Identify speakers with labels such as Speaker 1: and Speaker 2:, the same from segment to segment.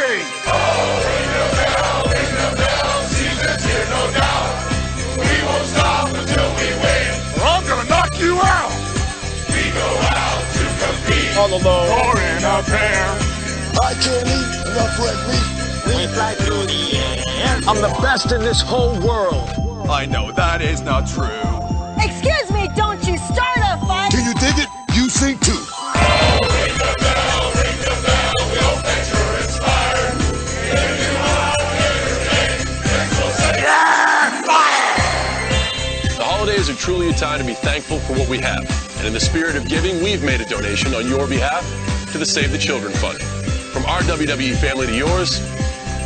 Speaker 1: holiday.
Speaker 2: Oh, ring the bell, season's here, no doubt. We won't stop until we win.
Speaker 1: Or I'm gonna knock you out.
Speaker 2: We go out to compete.
Speaker 1: On the low or in a pair.
Speaker 3: I can't eat enough red meat.
Speaker 4: We fly through the air. I'm the best in this whole world.
Speaker 5: I know that is not true.
Speaker 6: Excuse me, don't you start a fight.
Speaker 3: Can you dig it? You sing too.
Speaker 2: Oh, ring the bell, we hope that you're inspired. If you want to entertain, then we'll say, yeah, fire!
Speaker 7: The holidays are truly a time to be thankful for what we have. And in the spirit of giving, we've made a donation on your behalf to the Save the Children Fund. From our WWE family to yours,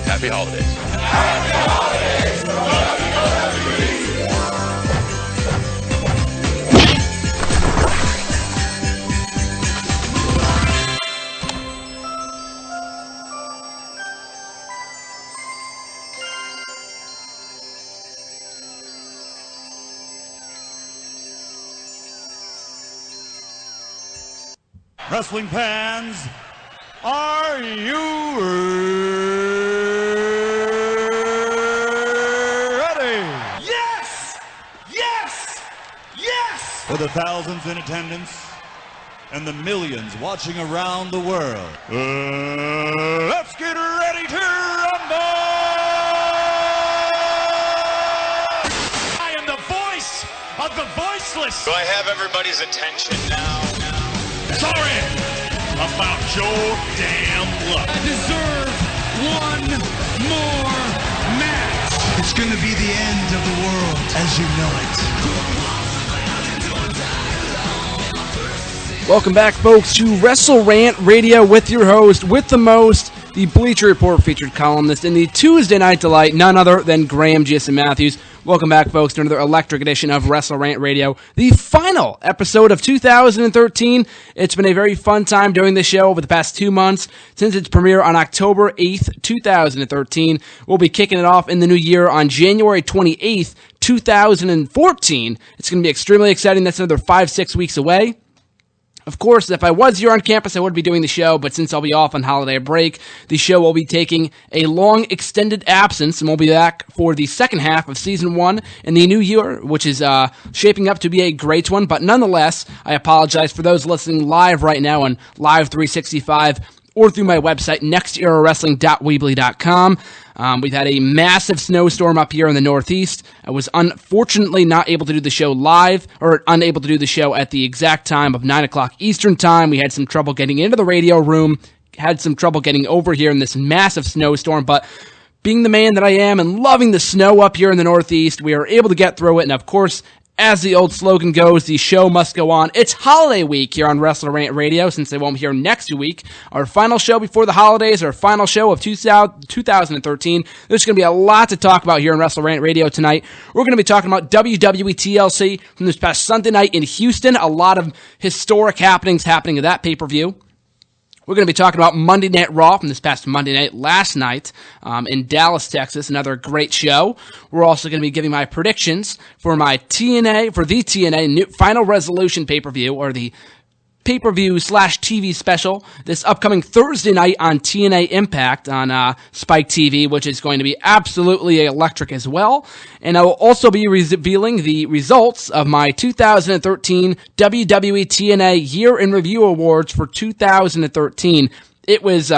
Speaker 7: happy holidays.
Speaker 2: Happy holidays from WWE.
Speaker 8: Wrestling fans, are you ready?
Speaker 9: Yes! Yes! Yes!
Speaker 8: For the thousands in attendance and the millions watching around the world, let's get ready to rumble!
Speaker 9: I am the voice of the voiceless.
Speaker 10: Do I have everybody's attention now?
Speaker 9: Sorry about your damn luck.
Speaker 11: I deserve one more match.
Speaker 12: It's gonna be the end of the world as you know
Speaker 13: it. Welcome back, folks, to WrestleRant Radio with your host, with the most, the Bleacher Report featured columnist in the Tuesday Night Delight, none other than Graham Jason Matthews. Welcome back, folks, to another electric edition of WrestleRant Radio, the final episode of 2013. It's been a very fun time doing this show over the past 2 months since its premiere on October 8th, 2013. We'll be kicking it off in the new year on January 28th, 2014. It's going to be extremely exciting. That's another 5-6 weeks away. Of course, if I was here on campus, I would be doing the show, but since I'll be off on holiday break, the show will be taking a long, extended absence, and we'll be back for the second half of Season 1 in the new year, which is shaping up to be a great one, but nonetheless, I apologize for those listening live right now on Live 365 or through my website, nexterawrestling.weebly.com. We've had a massive snowstorm up here in the Northeast. I was unfortunately not able to do the show live, or unable to do the show at the exact time of 9 o'clock Eastern Time. We had some trouble getting into the radio room, had some trouble getting over here in this massive snowstorm, but being the man that I am and loving the snow up here in the Northeast, we are able to get through it, and of course, as the old slogan goes, the show must go on. It's holiday week here on WrestleRant Radio, since they won't be here next week. Our final show before the holidays, our final show of 2013. There's going to be a lot to talk about here on WrestleRant Radio tonight. We're going to be talking about WWE TLC from this past Sunday night in Houston. A lot of historic happenings happening at that pay-per-view. We're going to be talking about Monday Night Raw from this past Monday night, last night, in Dallas, Texas. Another great show. We're also going to be giving my predictions for the TNA Final Resolution pay-per-view, or the pay-per-view/TV special this upcoming Thursday night on TNA Impact on Spike TV, which is going to be absolutely electric as well. And I will also be revealing the results of my 2013 WWE TNA Year in Review Awards for 2013. It was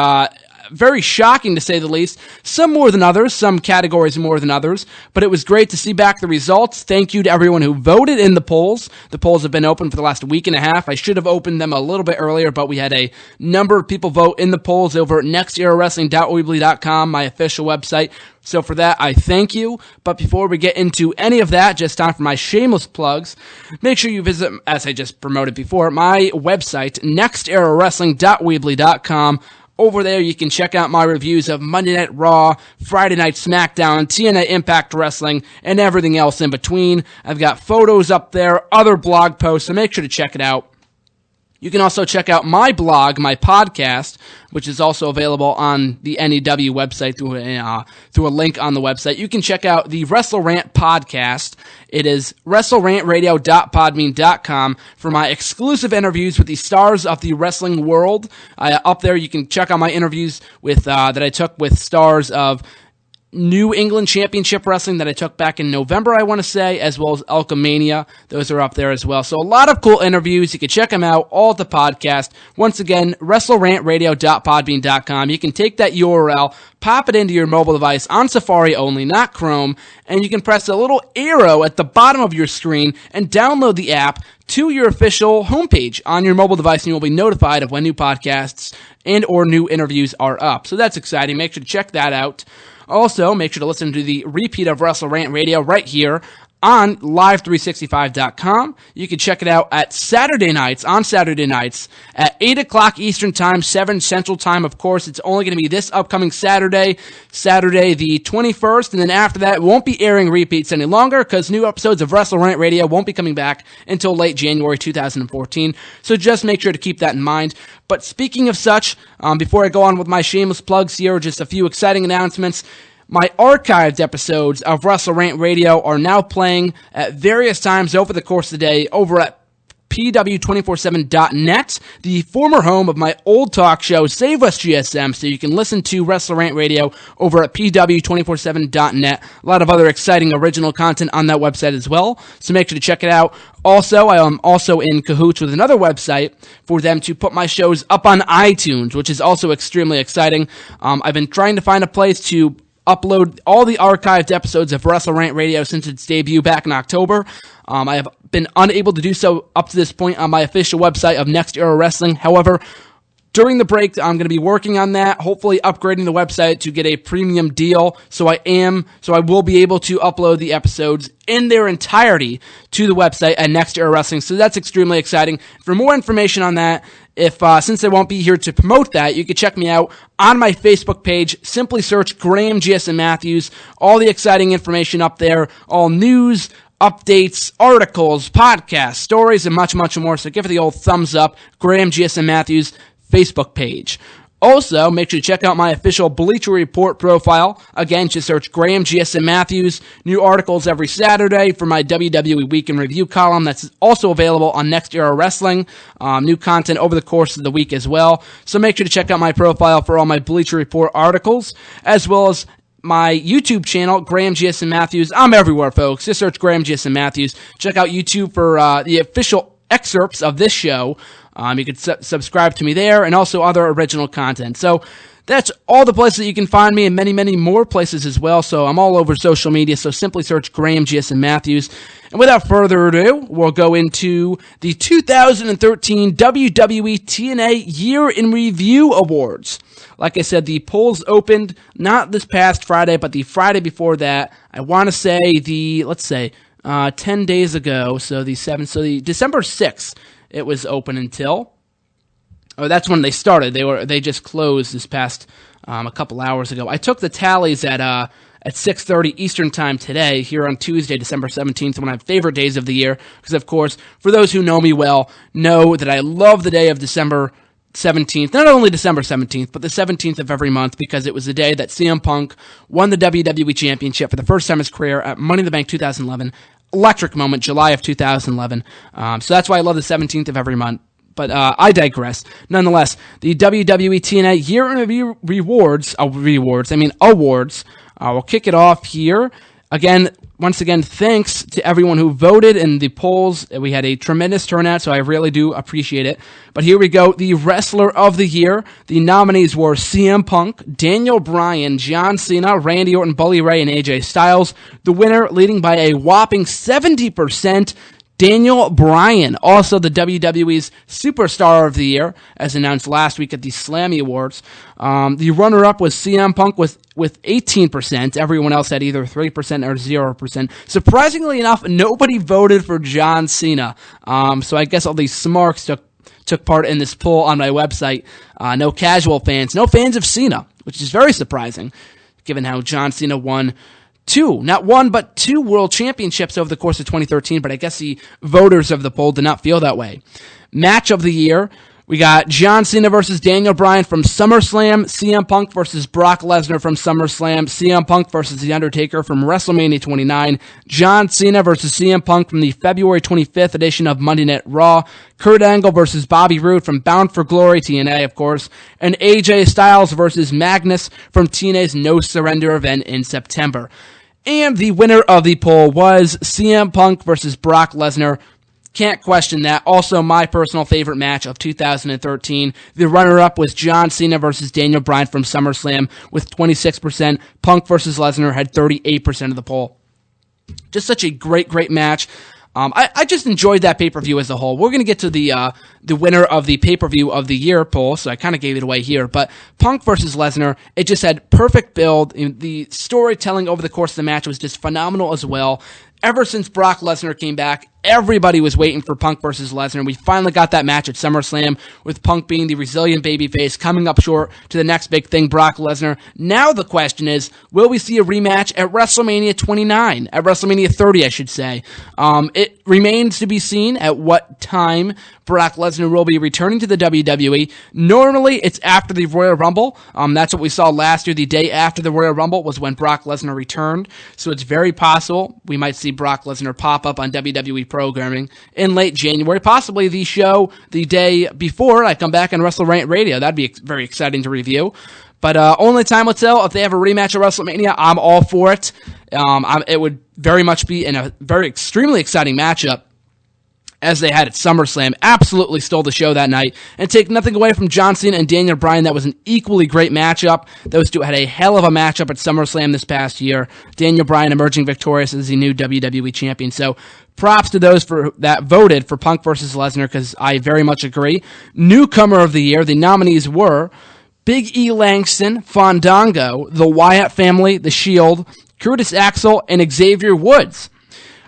Speaker 13: very shocking, to say the least. Some more than others, some categories more than others, but it was great to see back the results. Thank you to everyone who voted in the polls. The polls have been open for the last week and a half. I should have opened them a little bit earlier, but we had a number of people vote in the polls over at nexterrawrestling.weebly.com, my official website. So for that, I thank you. But before we get into any of that, just time for my shameless plugs. Make sure you visit, as I just promoted before, my website, nexterrawrestling.weebly.com. Over there, you can check out my reviews of Monday Night Raw, Friday Night SmackDown, TNA Impact Wrestling, and everything else in between. I've got photos up there, other blog posts, so make sure to check it out. You can also check out my blog, my podcast, which is also available on the NEW website through a link on the website. You can check out the WrestleRant podcast. It is WrestleRantRadio.podbean.com for my exclusive interviews with the stars of the wrestling world. Up there, you can check out my interviews with that I took with stars of New England Championship Wrestling that I took back in November, I want to say, as well as Alchemania. Those are up there as well. So a lot of cool interviews. You can check them out all at the podcast. Once again, WrestleRantRadio.podbean.com. You can take that URL, pop it into your mobile device on Safari only, not Chrome, and you can press a little arrow at the bottom of your screen and download the app to your official homepage on your mobile device, and you will be notified of when new podcasts and or new interviews are up. So that's exciting. Make sure to check that out. Also, make sure to listen to the repeat of WrestleRant Radio right here on live365.com. You can check it out on Saturday nights at 8 o'clock Eastern Time, 7 Central Time. Of course, it's only going to be this upcoming Saturday the 21st, and then after that, it won't be airing repeats any longer because new episodes of WrestleRant Radio won't be coming back until late January 2014. So just make sure to keep that in mind. But speaking of such, before I go on with my shameless plugs here, just a few exciting announcements. My archived episodes of WrestleRant Radio are now playing at various times over the course of the day over at pw247.net, the former home of my old talk show, Save Us GSM, so you can listen to WrestleRant Radio over at pw247.net. A lot of other exciting original content on that website as well, so make sure to check it out. Also, I am also in cahoots with another website for them to put my shows up on iTunes, which is also extremely exciting. I've been trying to find a place to upload all the archived episodes of WrestleRant Radio since its debut back in October. I have been unable to do so up to this point on my official website of Next Era Wrestling. However, during the break, I'm going to be working on that, hopefully upgrading the website to get a premium deal. So I will be able to upload the episodes in their entirety to the website at Next Era Wrestling. So that's extremely exciting. For more information on that, since I won't be here to promote that, you can check me out on my Facebook page. Simply search Graham GSM Matthews. All the exciting information up there, all news, updates, articles, podcasts, stories, and much, much more. So give it the old thumbs up, Graham GSM Matthews Facebook page. Also, make sure to check out my official Bleacher Report profile. Again, just search Graham GSM Matthews. New articles every Saturday for my WWE Week in Review column. That's also available on Next Era Wrestling. New content over the course of the week as well. So make sure to check out my profile for all my Bleacher Report articles, as well as my YouTube channel, Graham GSM Matthews. I'm everywhere, folks. Just search Graham GSM Matthews. Check out YouTube for the official excerpts of this show. You can subscribe to me there, and also other original content. So that's all the places that you can find me, and many, many more places as well. So I'm all over social media, so simply search Graham GSM Matthews. And without further ado, we'll go into the 2013 WWE TNA Year in Review Awards. Like I said, the polls opened not this past Friday, but the Friday before that. I want to say 10 days ago, so the December 6th. It was open until, that's when they started. They just closed this past a couple hours ago. I took the tallies at 6:30 Eastern Time today, here on Tuesday, December 17th, one of my favorite days of the year, because of course, for those who know me well, know that I love the day of December 17th, not only December 17th, but the 17th of every month, because it was the day that CM Punk won the WWE Championship for the first time in his career at Money in the Bank 2011. Electric moment, July of 2011. So that's why I love the 17th of every month. But I digress. Nonetheless, the WWE TNA Year in Review awards. We'll kick it off here. Once again, thanks to everyone who voted in the polls. We had a tremendous turnout, so I really do appreciate it. But here we go. The Wrestler of the Year. The nominees were CM Punk, Daniel Bryan, John Cena, Randy Orton, Bully Ray, and AJ Styles. The winner, leading by a whopping 70%, Daniel Bryan, also the WWE's Superstar of the Year, as announced last week at the Slammy Awards. The runner-up was CM Punk with 18%. Everyone else had either 3% or 0%. Surprisingly enough, nobody voted for John Cena. So I guess all these smarks took part in this poll on my website. No casual fans, no fans of Cena, which is very surprising, given how John Cena won not one, but two world championships over the course of 2013, but I guess the voters of the poll did not feel that way. Match of the year, we got John Cena versus Daniel Bryan from SummerSlam, CM Punk versus Brock Lesnar from SummerSlam, CM Punk versus The Undertaker from WrestleMania 29, John Cena versus CM Punk from the February 25th edition of Monday Night Raw, Kurt Angle versus Bobby Roode from Bound for Glory, TNA of course, and AJ Styles versus Magnus from TNA's No Surrender event in September. And the winner of the poll was CM Punk versus Brock Lesnar. Can't question that. Also, my personal favorite match of 2013. The runner-up was John Cena versus Daniel Bryan from SummerSlam with 26%. Punk versus Lesnar had 38% of the poll. Just such a great match. I just enjoyed that pay-per-view as a whole. We're going to get to the winner of the pay-per-view of the year poll, so I kind of gave it away here. But Punk versus Lesnar, it just had perfect build. The storytelling over the course of the match was just phenomenal as well. Ever since Brock Lesnar came back, everybody was waiting for Punk versus Lesnar. We finally got that match at SummerSlam, with Punk being the resilient babyface, coming up short to the next big thing, Brock Lesnar. Now the question is, will we see a rematch at WrestleMania 29? At WrestleMania 30, I should say. It remains to be seen at what time Brock Lesnar will be returning to the WWE. Normally, it's after the Royal Rumble. That's what we saw last year. The day after the Royal Rumble was when Brock Lesnar returned. So it's very possible we might see Brock Lesnar pop up on WWE programming in late January. Possibly the show the day before I come back on WrestleRant Radio. That'd be very exciting to review. But only time will tell. If they have a rematch at WrestleMania, I'm all for it. It would very much be in a very extremely exciting matchup, as they had at SummerSlam. Absolutely stole the show that night. And take nothing away from John Cena and Daniel Bryan, that was an equally great matchup. Those two had a hell of a matchup at SummerSlam this past year. Daniel Bryan emerging victorious as the new WWE champion. So props to those that voted for Punk versus Lesnar, because I very much agree. Newcomer of the year, the nominees were Big E Langston, Fandango, the Wyatt Family, The Shield, Curtis Axel, and Xavier Woods.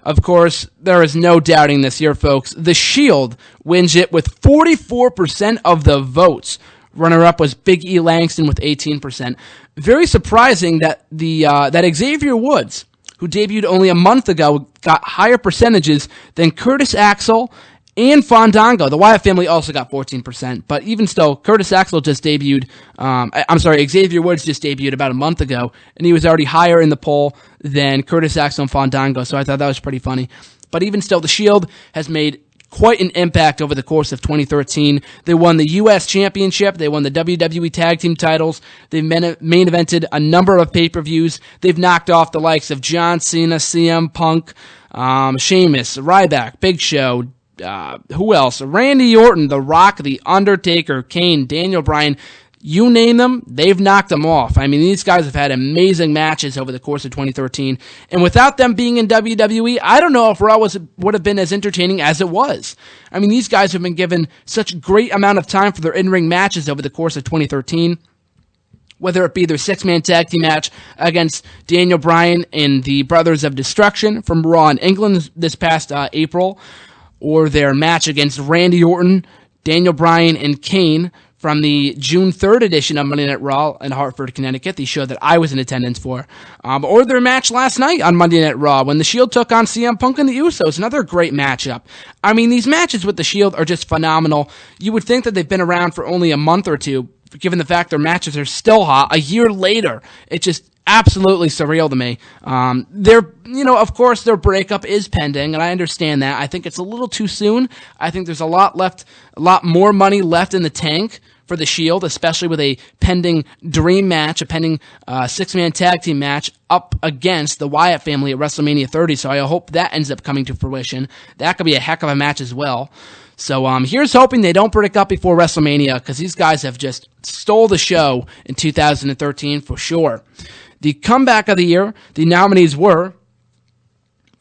Speaker 13: Of course, there is no doubting this here, folks. The Shield wins it with 44% of the votes. Runner-up was Big E Langston with 18%. Very surprising that that Xavier Woods, who debuted only a month ago, got higher percentages than Curtis Axel and Fandango. The Wyatt Family also got 14%, but even still, Curtis Axel just debuted, Xavier Woods just debuted about a month ago, and he was already higher in the poll than Curtis Axel and Fandango, so I thought that was pretty funny. But even still, the Shield has made quite an impact over the course of 2013. They won the U.S. Championship. They won the WWE Tag Team titles. They've main evented a number of pay-per-views. They've knocked off the likes of John Cena, CM Punk, Sheamus, Ryback, Big Show, who else? Randy Orton, The Rock, The Undertaker, Kane, Daniel Bryan. You name them, they've knocked them off. I mean, these guys have had amazing matches over the course of 2013. And without them being in WWE, I don't know if Raw would have been as entertaining as it was. I mean, these guys have been given such great amount of time for their in-ring matches over the course of 2013. Whether it be their six-man tag team match against Daniel Bryan and the Brothers of Destruction from Raw in England this past April, or their match against Randy Orton, Daniel Bryan, and Kane from the June 3rd edition of Monday Night Raw in Hartford, Connecticut, the show that I was in attendance for, or their match last night on Monday Night Raw when the Shield took on CM Punk and the Usos, another great matchup. I mean, these matches with the Shield are just phenomenal. You would think that they've been around for only a month or two, given the fact their matches are still hot a year later. It's just absolutely surreal to me. Of course, their breakup is pending, and I understand that. I think it's a little too soon. I think there's a lot more money left in the tank for the Shield, especially with a pending dream match, a pending six-man tag team match up against the Wyatt Family at WrestleMania 30. So I hope that ends up coming to fruition. That could be a heck of a match as well. So here's hoping they don't break up before WrestleMania, because these guys have just stole the show in 2013 for sure. The comeback of the year, the nominees were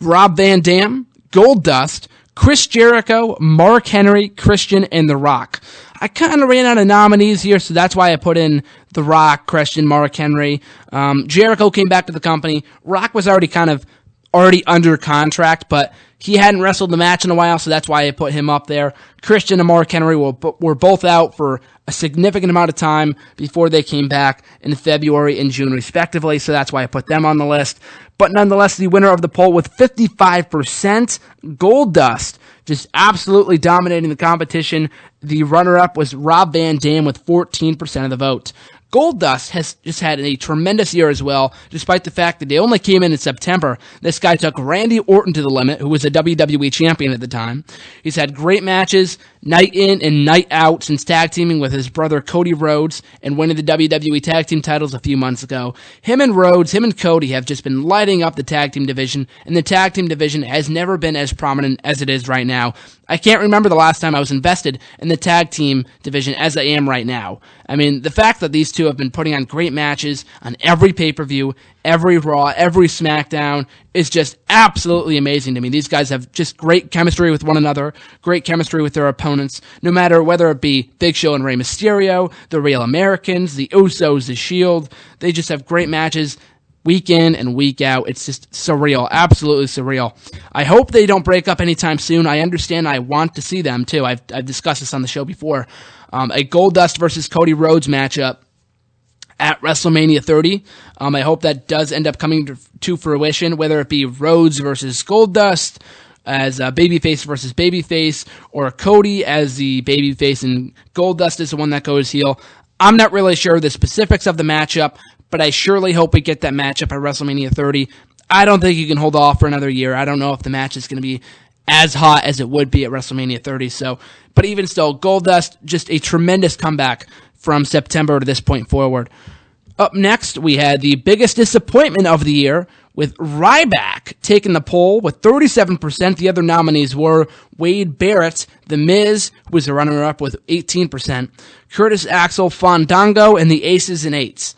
Speaker 13: Rob Van Dam, Goldust, Chris Jericho, Mark Henry, Christian, and The Rock. I kind of ran out of nominees here, so that's why I put in The Rock, Christian, Mark Henry. Jericho came back to the company. Rock was already under contract, but He hadn't wrestled the match in a while, so that's why I put him up there. Christian and Mark Henry were both out for a significant amount of time before they came back in February and June, respectively, so that's why I put them on the list. But nonetheless, the winner of the poll with 55%, Goldust, just absolutely dominating the competition. The runner-up was Rob Van Dam with 14% of the vote. Goldust has just had a tremendous year as well, despite the fact that they only came in September. This guy took Randy Orton to the limit, who was a WWE champion at the time. He's had great matches, night in and night out, since tag teaming with his brother Cody Rhodes and winning the WWE tag team titles a few months ago. Him and Cody have just been lighting up the tag team division, and the tag team division has never been as prominent as it is right now. I can't remember the last time I was invested in the tag team division as I am right now. I mean, the fact that these two have been putting on great matches on every pay-per-view, every Raw, every SmackDown is just absolutely amazing to me. These guys have just great chemistry with one another, great chemistry with their opponents, no matter whether it be Big Show and Rey Mysterio, the Real Americans, the Usos, the Shield. They just have great matches week in and week out. It's just surreal, absolutely surreal. I hope they don't break up anytime soon. I understand I want to see them too. I've discussed this on the show before. A Goldust versus Cody Rhodes matchup at WrestleMania 30. I hope that does end up coming to fruition, whether it be Rhodes versus Goldust as babyface versus babyface, or Cody as the babyface and Goldust is the one that goes heel. I'm not really sure the specifics of the matchup, but I surely hope we get that matchup at WrestleMania 30. I don't think you can hold off for another year. I don't know if the match is going to be as hot as it would be at WrestleMania 30. But even still, Goldust, just a tremendous comeback from September to this point forward. Up next, we had the biggest disappointment of the year, with Ryback taking the poll with 37%. The other nominees were Wade Barrett, The Miz, who was the runner-up with 18%, Curtis Axel, Fandango, and the Aces and Eights.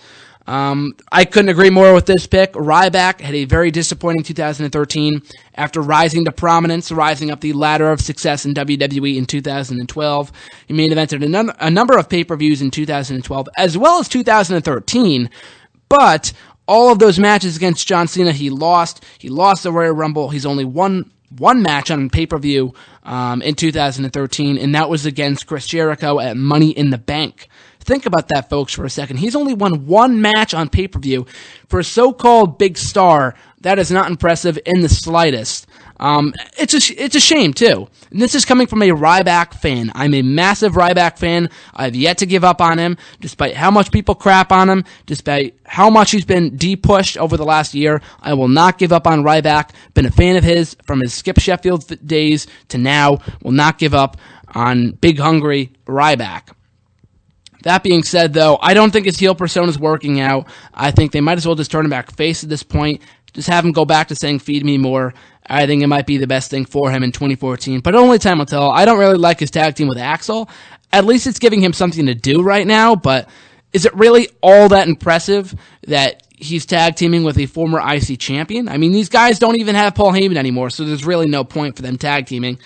Speaker 13: I couldn't agree more with this pick. Ryback had a very disappointing 2013 after rising to prominence, rising up the ladder of success in WWE in 2012. He main evented a number of pay-per-views in 2012 as well as 2013, but all of those matches against John Cena he lost. He lost the Royal Rumble. He's only won one match on pay-per-view in 2013, and that was against Chris Jericho at Money in the Bank. Think about that, folks, for a second. He's only won one match on pay-per-view. For a so-called big star, that is not impressive in the slightest. It's a shame, too. And this is coming from a Ryback fan. I'm a massive Ryback fan. I've yet to give up on him, despite how much people crap on him, despite how much he's been de-pushed over the last year. I will not give up on Ryback. Been a fan of his from his Skip Sheffield days to now. Will not give up on Big Hungry Ryback. That being said, though, I don't think his heel persona is working out. I think they might as well just turn him back face at this point. Just have him go back to saying, feed me more. I think it might be the best thing for him in 2014. But only time will tell. I don't really like his tag team with Axel. At least it's giving him something to do right now. But is it really all that impressive that he's tag teaming with a former IC champion? I mean, these guys don't even have Paul Heyman anymore, so there's really no point for them tag teaming.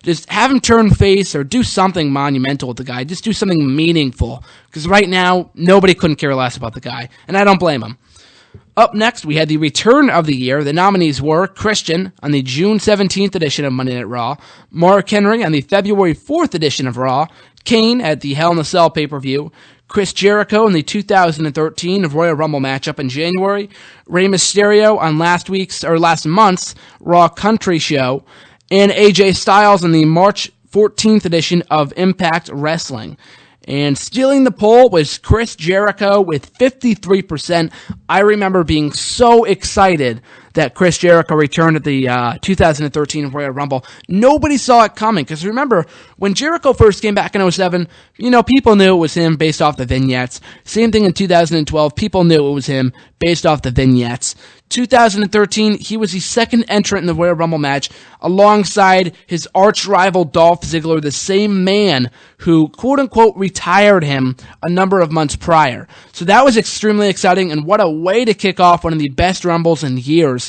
Speaker 13: Just have him turn face or do something monumental with the guy. Just do something meaningful. Because right now, nobody couldn't care less about the guy. And I don't blame him. Up next, we had the return of the year. The nominees were Christian on the June 17th edition of Monday Night Raw, Mark Henry on the February 4th edition of Raw, Kane at the Hell in a Cell pay-per-view, Chris Jericho in the 2013 Royal Rumble matchup in January, Rey Mysterio on last month's Raw Country show, and AJ Styles in the March 14th edition of Impact Wrestling. And stealing the poll was Chris Jericho with 53%. I remember being so excited that Chris Jericho returned at the 2013 Royal Rumble. Nobody saw it coming, because remember, when Jericho first came back in 2007, people knew it was him based off the vignettes. Same thing in 2012, people knew it was him based off the vignettes. 2013, he was the second entrant in the Royal Rumble match, alongside his arch rival Dolph Ziggler, the same man who, quote-unquote, retired him a number of months prior. So that was extremely exciting, and what a way to kick off one of the best Rumbles in years.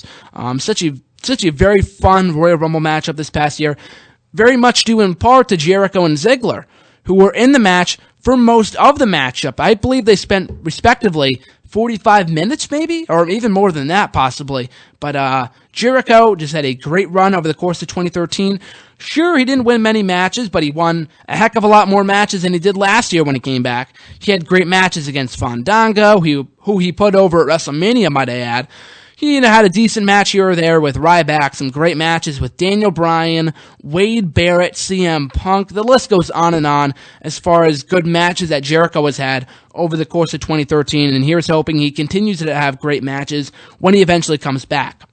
Speaker 13: Such a very fun Royal Rumble matchup this past year, very much due in part to Jericho and Ziggler, who were in the match for most of the matchup. I believe they spent, respectively, 45 minutes maybe, or even more than that possibly. But Jericho just had a great run over the course of 2013. Sure, he didn't win many matches, but he won a heck of a lot more matches than he did last year when he came back. He had great matches against Fandango, who he put over at WrestleMania, might I add. He had a decent match here or there with Ryback, some great matches with Daniel Bryan, Wade Barrett, CM Punk. The list goes on and on as far as good matches that Jericho has had over the course of 2013, and here's hoping he continues to have great matches when he eventually comes back.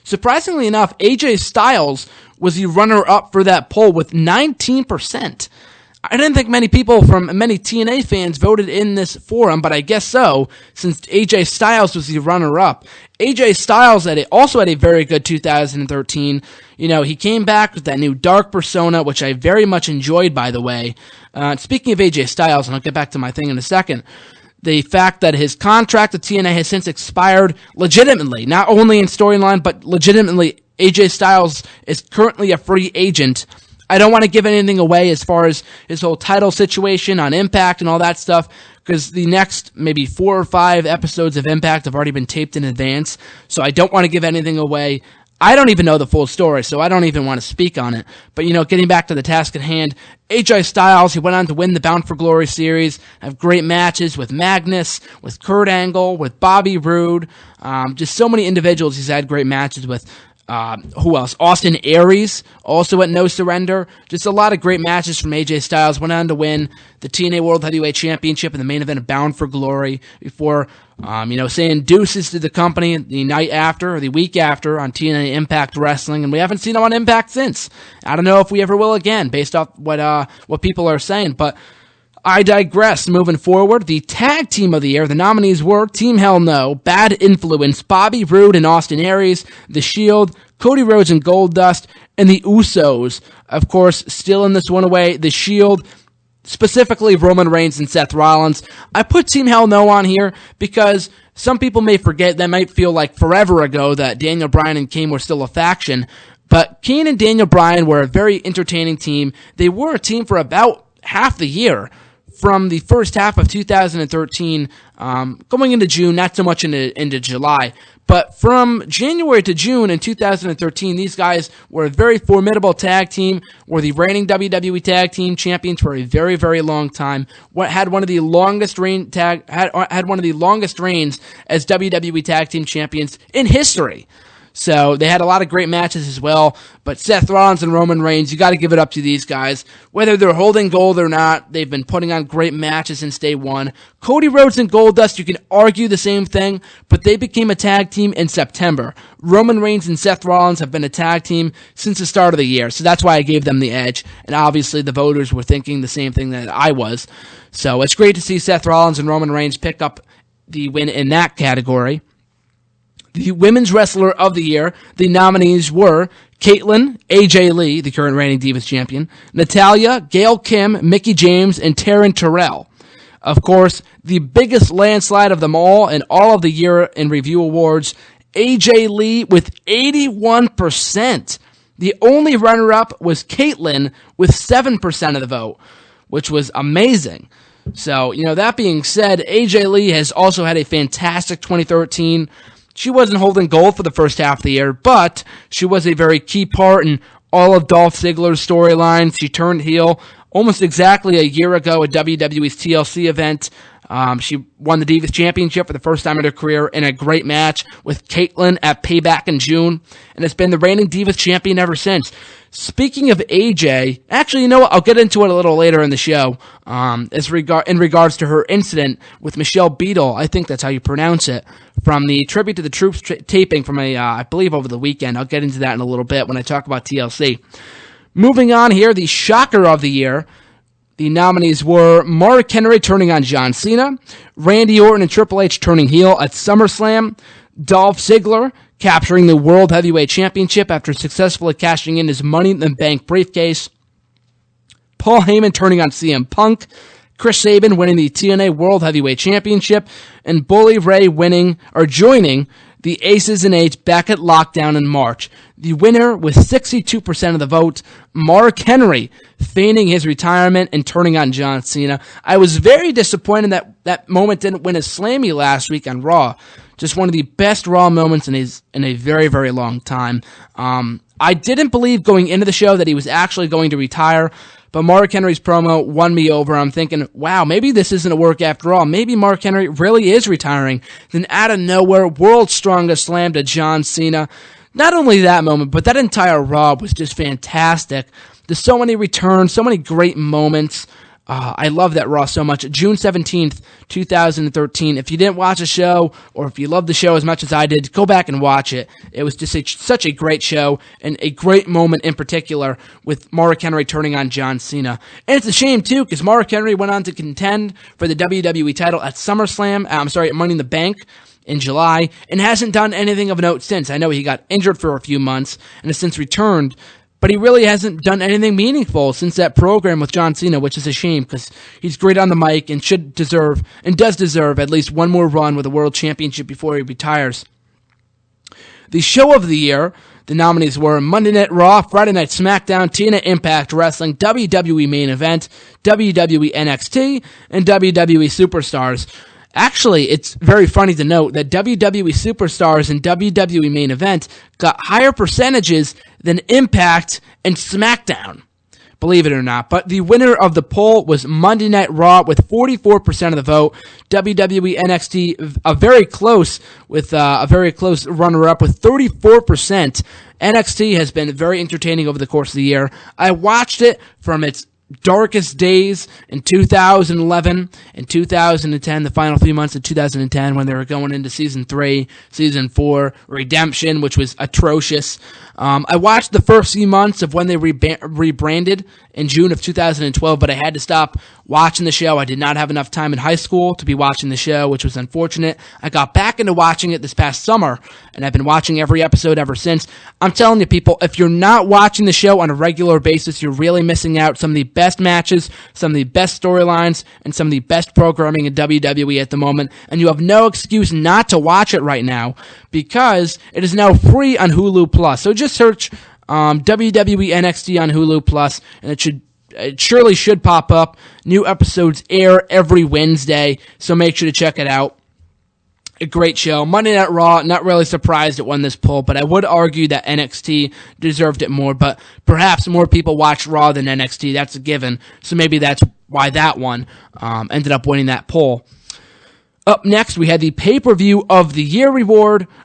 Speaker 13: Surprisingly enough, AJ Styles was the runner-up for that poll with 19%. I didn't think many people from many TNA fans voted in this forum, but I guess so, since AJ Styles was the runner-up. AJ Styles also had a very good 2013. He came back with that new dark persona, which I very much enjoyed, by the way. Speaking of AJ Styles, and I'll get back to my thing in a second, the fact that his contract with TNA has since expired legitimately, not only in storyline, but legitimately, AJ Styles is currently a free agent. I don't want to give anything away as far as his whole title situation on Impact and all that stuff, because the next maybe 4 or 5 episodes of Impact have already been taped in advance, so I don't want to give anything away. I don't even know the full story, so I don't even want to speak on it. But, getting back to the task at hand, AJ Styles, he went on to win the Bound for Glory series, have great matches with Magnus, with Kurt Angle, with Bobby Roode, just so many individuals he's had great matches with. Who else? Austin Aries, also at No Surrender. Just a lot of great matches from AJ Styles. Went on to win the TNA World Heavyweight Championship in the main event of Bound for Glory before, saying deuces to the company the night after or the week after on TNA Impact Wrestling, and we haven't seen him on Impact since. I don't know if we ever will again, based off what people are saying, but I digress. Moving forward, the tag team of the year, the nominees were Team Hell No, Bad Influence, Bobby Roode and Austin Aries, The Shield, Cody Rhodes and Goldust, and the Usos. Of course, still in this one away, The Shield, specifically Roman Reigns and Seth Rollins. I put Team Hell No on here because some people may forget, that might feel like forever ago that Daniel Bryan and Kane were still a faction, but Kane and Daniel Bryan were a very entertaining team. They were a team for about half the year. From the first half of 2013, going into June, not so much into July, but from January to June in 2013, these guys were a very formidable tag team, were the reigning WWE Tag Team Champions for a very, very long time, had one of the longest reigns as WWE Tag Team Champions in history. So they had a lot of great matches as well, but Seth Rollins and Roman Reigns, you got to give it up to these guys. Whether they're holding gold or not, they've been putting on great matches since day one. Cody Rhodes and Goldust, you can argue the same thing, but they became a tag team in September. Roman Reigns and Seth Rollins have been a tag team since the start of the year, so that's why I gave them the edge, and obviously the voters were thinking the same thing that I was. So it's great to see Seth Rollins and Roman Reigns pick up the win in that category. The Women's Wrestler of the Year, the nominees were Caitlyn, AJ Lee, the current reigning Divas champion, Natalya, Gail Kim, Mickie James, and Taryn Terrell. Of course, the biggest landslide of them all and all of the Year in Review awards, AJ Lee with 81%. The only runner-up was Caitlyn with 7% of the vote, which was amazing. So, that being said, AJ Lee has also had a fantastic 2013. She wasn't holding gold for the first half of the year, but she was a very key part in all of Dolph Ziggler's storylines. She turned heel almost exactly a year ago at WWE's TLC event. She won the Divas Championship for the first time in her career in a great match with Caitlyn at Payback in June, and has been the reigning Divas champion ever since. Speaking of AJ, actually, I'll get into it a little later in the show, in regards to her incident with Michelle Beadle, I think that's how you pronounce it, from the Tribute to the Troops taping from I believe over the weekend. I'll get into that in a little bit when I talk about TLC. Moving on here, the Shocker of the Year. The nominees were Mark Henry turning on John Cena, Randy Orton and Triple H turning heel at SummerSlam, Dolph Ziggler capturing the World Heavyweight Championship after successfully cashing in his Money in the Bank briefcase, Paul Heyman turning on CM Punk, Chris Sabin winning the TNA World Heavyweight Championship, and Bully Ray joining the Aces and Eights back at Lockdown in March. The winner with 62% of the vote, Mark Henry, feigning his retirement and turning on John Cena. I was very disappointed that moment didn't win a Slammy last week on Raw. Just one of the best Raw moments in a very, very long time. I didn't believe going into the show that he was actually going to retire, but Mark Henry's promo won me over. I'm thinking, wow, maybe this isn't a work after all. Maybe Mark Henry really is retiring. Then out of nowhere, World's Strongest Slam to John Cena. Not only that moment, but that entire Raw was just fantastic. There's so many returns, so many great moments. I love that Raw so much. June 17th, 2013. If you didn't watch the show, or if you loved the show as much as I did, go back and watch it. It was just such a great show, and a great moment in particular with Mark Henry turning on John Cena. And it's a shame, too, because Mark Henry went on to contend for the WWE title at SummerSlam, at Money in the Bank in July, and hasn't done anything of note since. I know he got injured for a few months, and has since returned, but he really hasn't done anything meaningful since that program with John Cena, which is a shame because he's great on the mic and does deserve at least one more run with a world championship before he retires. The show of the year, the nominees were Monday Night Raw, Friday Night SmackDown, TNA Impact Wrestling, WWE Main Event, WWE NXT, and WWE Superstars. Actually, it's very funny to note that WWE Superstars and WWE Main Event got higher percentages than Impact and SmackDown, believe it or not. But the winner of the poll was Monday Night Raw with 44% of the vote. WWE NXT, a very close runner-up with 34%. NXT has been very entertaining over the course of the year. I watched it from its darkest days in 2011 and 2010, the final few months of 2010 when they were going into Season 3, Season 4, Redemption, which was atrocious. I watched the first few months of when they rebranded in June of 2012, but I had to stop watching the show. I did not have enough time in high school to be watching the show, which was unfortunate. I got back into watching it this past summer, and I've been watching every episode ever since. I'm telling you, people, if you're not watching the show on a regular basis, you're really missing out. Some of the best matches, some of the best storylines, and some of the best programming in WWE at the moment, and you have no excuse not to watch it right now because it is now free on Hulu Plus. So just search WWE NXT on Hulu Plus, and it surely should pop up. New episodes air every Wednesday, so make sure to check it out. A great show. Monday Night Raw, not really surprised it won this poll, but I would argue that NXT deserved it more, but perhaps more people watch Raw than NXT. That's a given, so maybe that's why that one ended up winning that poll. Up next, we had the Pay-Per-View of the Year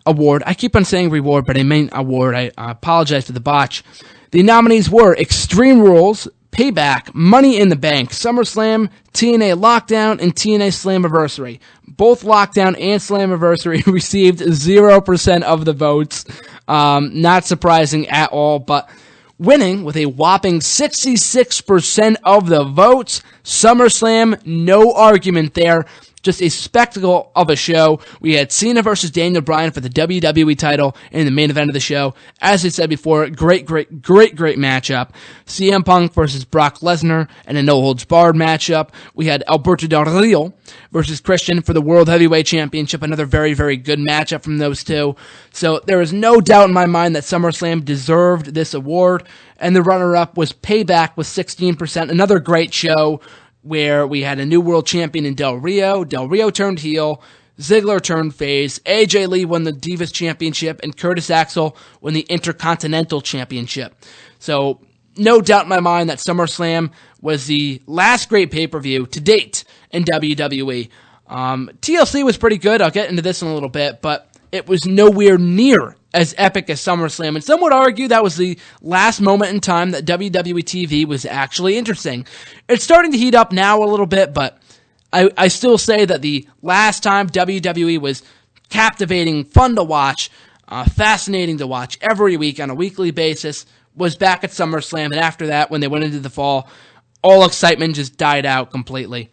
Speaker 13: award. I keep on saying reward, but I mean award. I apologize for the botch. The nominees were Extreme Rules, Payback, Money in the Bank, SummerSlam, TNA Lockdown, and TNA Slammiversary. Both Lockdown and Slammiversary received 0% of the votes. Not surprising at all, but winning with a whopping 66% of the votes. SummerSlam, no argument there. Just a spectacle of a show. We had Cena versus Daniel Bryan for the WWE title in the main event of the show. As I said before, great matchup. CM Punk versus Brock Lesnar in a no-holds-barred matchup. We had Alberto Del Rio versus Christian for the World Heavyweight Championship. Another very, very good matchup from those two. So there is no doubt in my mind that SummerSlam deserved this award. And the runner-up was Payback with 16%. Another great show, where we had a new world champion in Del Rio. Del Rio turned heel. Ziggler turned face. AJ Lee won the Divas Championship. And Curtis Axel won the Intercontinental Championship. So, no doubt in my mind that SummerSlam was the last great pay-per-view to date in WWE. TLC was pretty good. I'll get into this in a little bit. But it was nowhere near as epic as SummerSlam, and some would argue that was the last moment in time that WWE TV was actually interesting. It's starting to heat up now a little bit, but I still say that the last time WWE was captivating, fun to watch, fascinating to watch every week on a weekly basis was back at SummerSlam, and after that, when they went into the fall, all excitement just died out completely.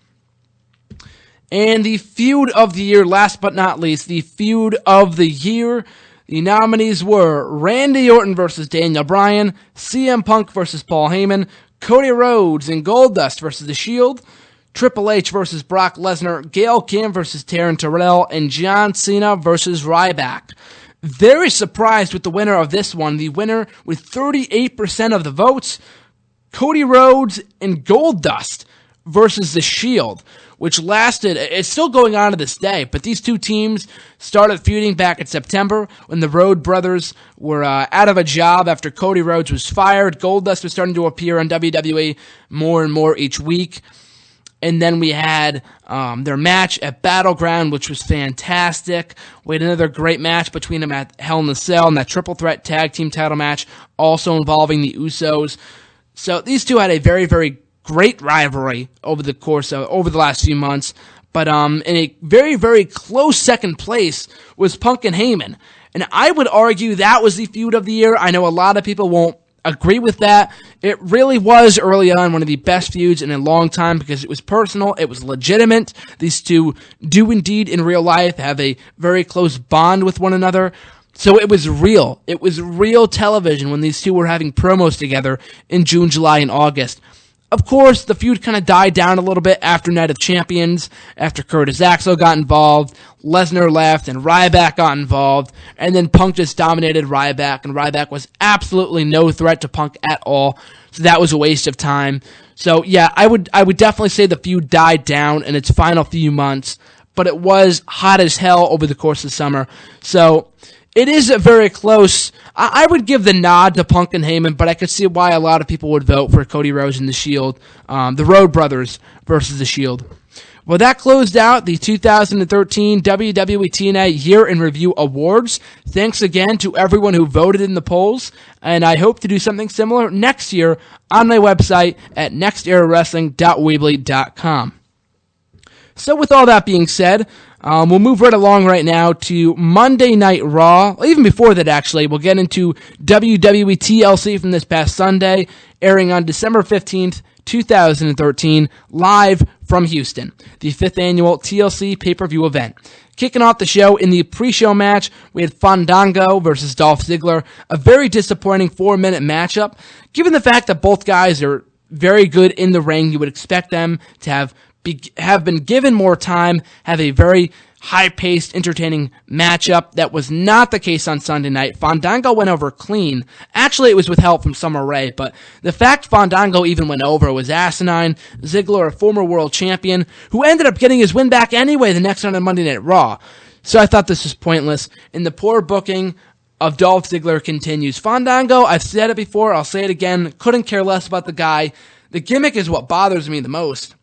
Speaker 13: And the feud of the year, last but not least, the feud of the year. The nominees were Randy Orton versus Daniel Bryan, CM Punk versus Paul Heyman, Cody Rhodes and Goldust versus The Shield, Triple H versus Brock Lesnar, Gail Kim versus Taryn Terrell, and John Cena versus Ryback. very surprised with the winner of this one. The winner with 38% of the votes, Cody Rhodes and Goldust versus The Shield, which lasted, it's still going on to this day, but these two teams started feuding back in September when the Rhodes brothers were out of a job after Cody Rhodes was fired. Goldust was starting to appear on WWE more and more each week. And then we had their match at Battleground, which was fantastic. We had another great match between them at Hell in a Cell, and that triple threat tag team title match, also involving the Usos. So these two had a very, very great rivalry over the last few months. But in a very, very close second place was Punk and Heyman. And I would argue that was the feud of the year. I know a lot of people won't agree with that. It really was early on one of the best feuds in a long time because it was personal, it was legitimate. These two do indeed in real life have a very close bond with one another. So it was real. It was real television when these two were having promos together in June, July, and August. Of course, the feud kind of died down a little bit after Night of Champions, after Curtis Axel got involved, Lesnar left, and Ryback got involved, and then Punk just dominated Ryback, and Ryback was absolutely no threat to Punk at all, so that was a waste of time. So yeah, I would definitely say the feud died down in its final few months, but it was hot as hell over the course of summer, so it is very close. I would give the nod to Punk and Heyman, but I could see why a lot of people would vote for Cody Rhodes and The Shield, the Rhodes brothers versus The Shield. Well, that closed out the 2013 WWE TNA Year in Review Awards. Thanks again to everyone who voted in the polls, and I hope to do something similar next year on my website at nexterawrestling.weebly.com. So with all that being said, we'll move right along right now to Monday Night Raw. Even before that, actually, we'll get into WWE TLC from this past Sunday, airing on December 15th, 2013, live from Houston, the 5th annual TLC pay-per-view event. Kicking off the show in the pre-show match, we had Fandango versus Dolph Ziggler, a very disappointing 4-minute matchup. Given the fact that both guys are very good in the ring, you would expect them to have been given more time, have a very high-paced, entertaining matchup. That was not the case on Sunday night. Fandango went over clean. Actually, it was with help from Summer Rae, but the fact Fandango even went over was asinine. Ziggler, a former world champion, who ended up getting his win back anyway the next night on Monday Night Raw. So I thought this was pointless, and the poor booking of Dolph Ziggler continues. Fandango, I've said it before, I'll say it again, couldn't care less about the guy. The gimmick is what bothers me the most.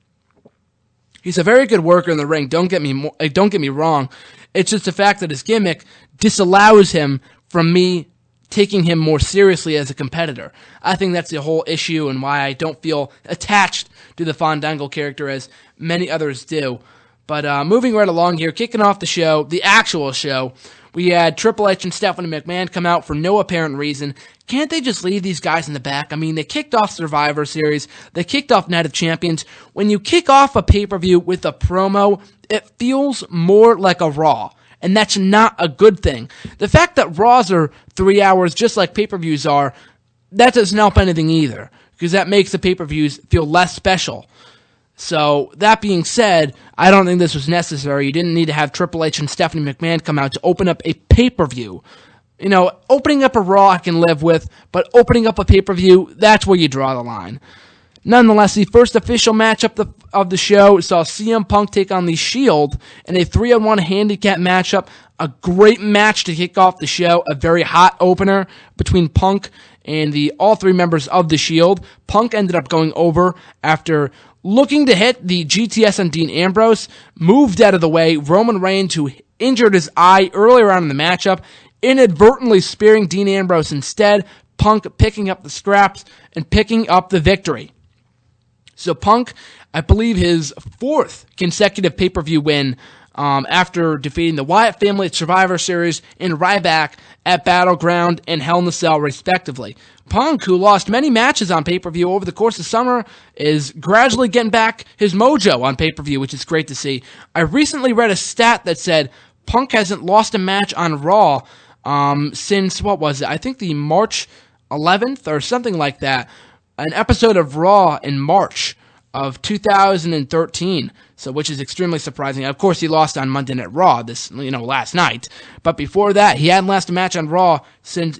Speaker 13: He's a very good worker in the ring, don't get me wrong. It's just the fact that his gimmick disallows him from me taking him more seriously as a competitor. I think that's the whole issue and why I don't feel attached to the Fandango character as many others do. But moving right along here, kicking off the show, the actual show, we had Triple H and Stephanie McMahon come out for no apparent reason. Can't they just leave these guys in the back? I mean, they kicked off Survivor Series. They kicked off Night of Champions. When you kick off a pay-per-view with a promo, it feels more like a Raw. And that's not a good thing. The fact that Raws are 3 hours just like pay-per-views are, that doesn't help anything either. Because that makes the pay-per-views feel less special. So, that being said, I don't think this was necessary. You didn't need to have Triple H and Stephanie McMahon come out to open up a pay-per-view. You know, opening up a Raw I can live with, but opening up a pay-per-view, that's where you draw the line. Nonetheless, the first official matchup of the show saw CM Punk take on The Shield in a 3-on-1 handicap matchup. A great match to kick off the show, a very hot opener between Punk and all three members of The Shield. Punk ended up going over after looking to hit the GTS on Dean Ambrose, moved out of the way. Roman Reigns, who injured his eye earlier on in the matchup, inadvertently spearing Dean Ambrose instead. Punk picking up the scraps and picking up the victory. So Punk, I believe his 4th consecutive pay-per-view win after defeating the Wyatt Family at Survivor Series and Ryback at Battleground and Hell in a Cell, respectively. Punk, who lost many matches on pay-per-view over the course of summer, is gradually getting back his mojo on pay-per-view, which is great to see. I recently read a stat that said Punk hasn't lost a match on Raw since, what was it? I think the March 11th or something like that. An episode of Raw in March. of 2013, so which is extremely surprising. Of course, he lost on Monday Night Raw last night, but before that, he hadn't lost a match on Raw since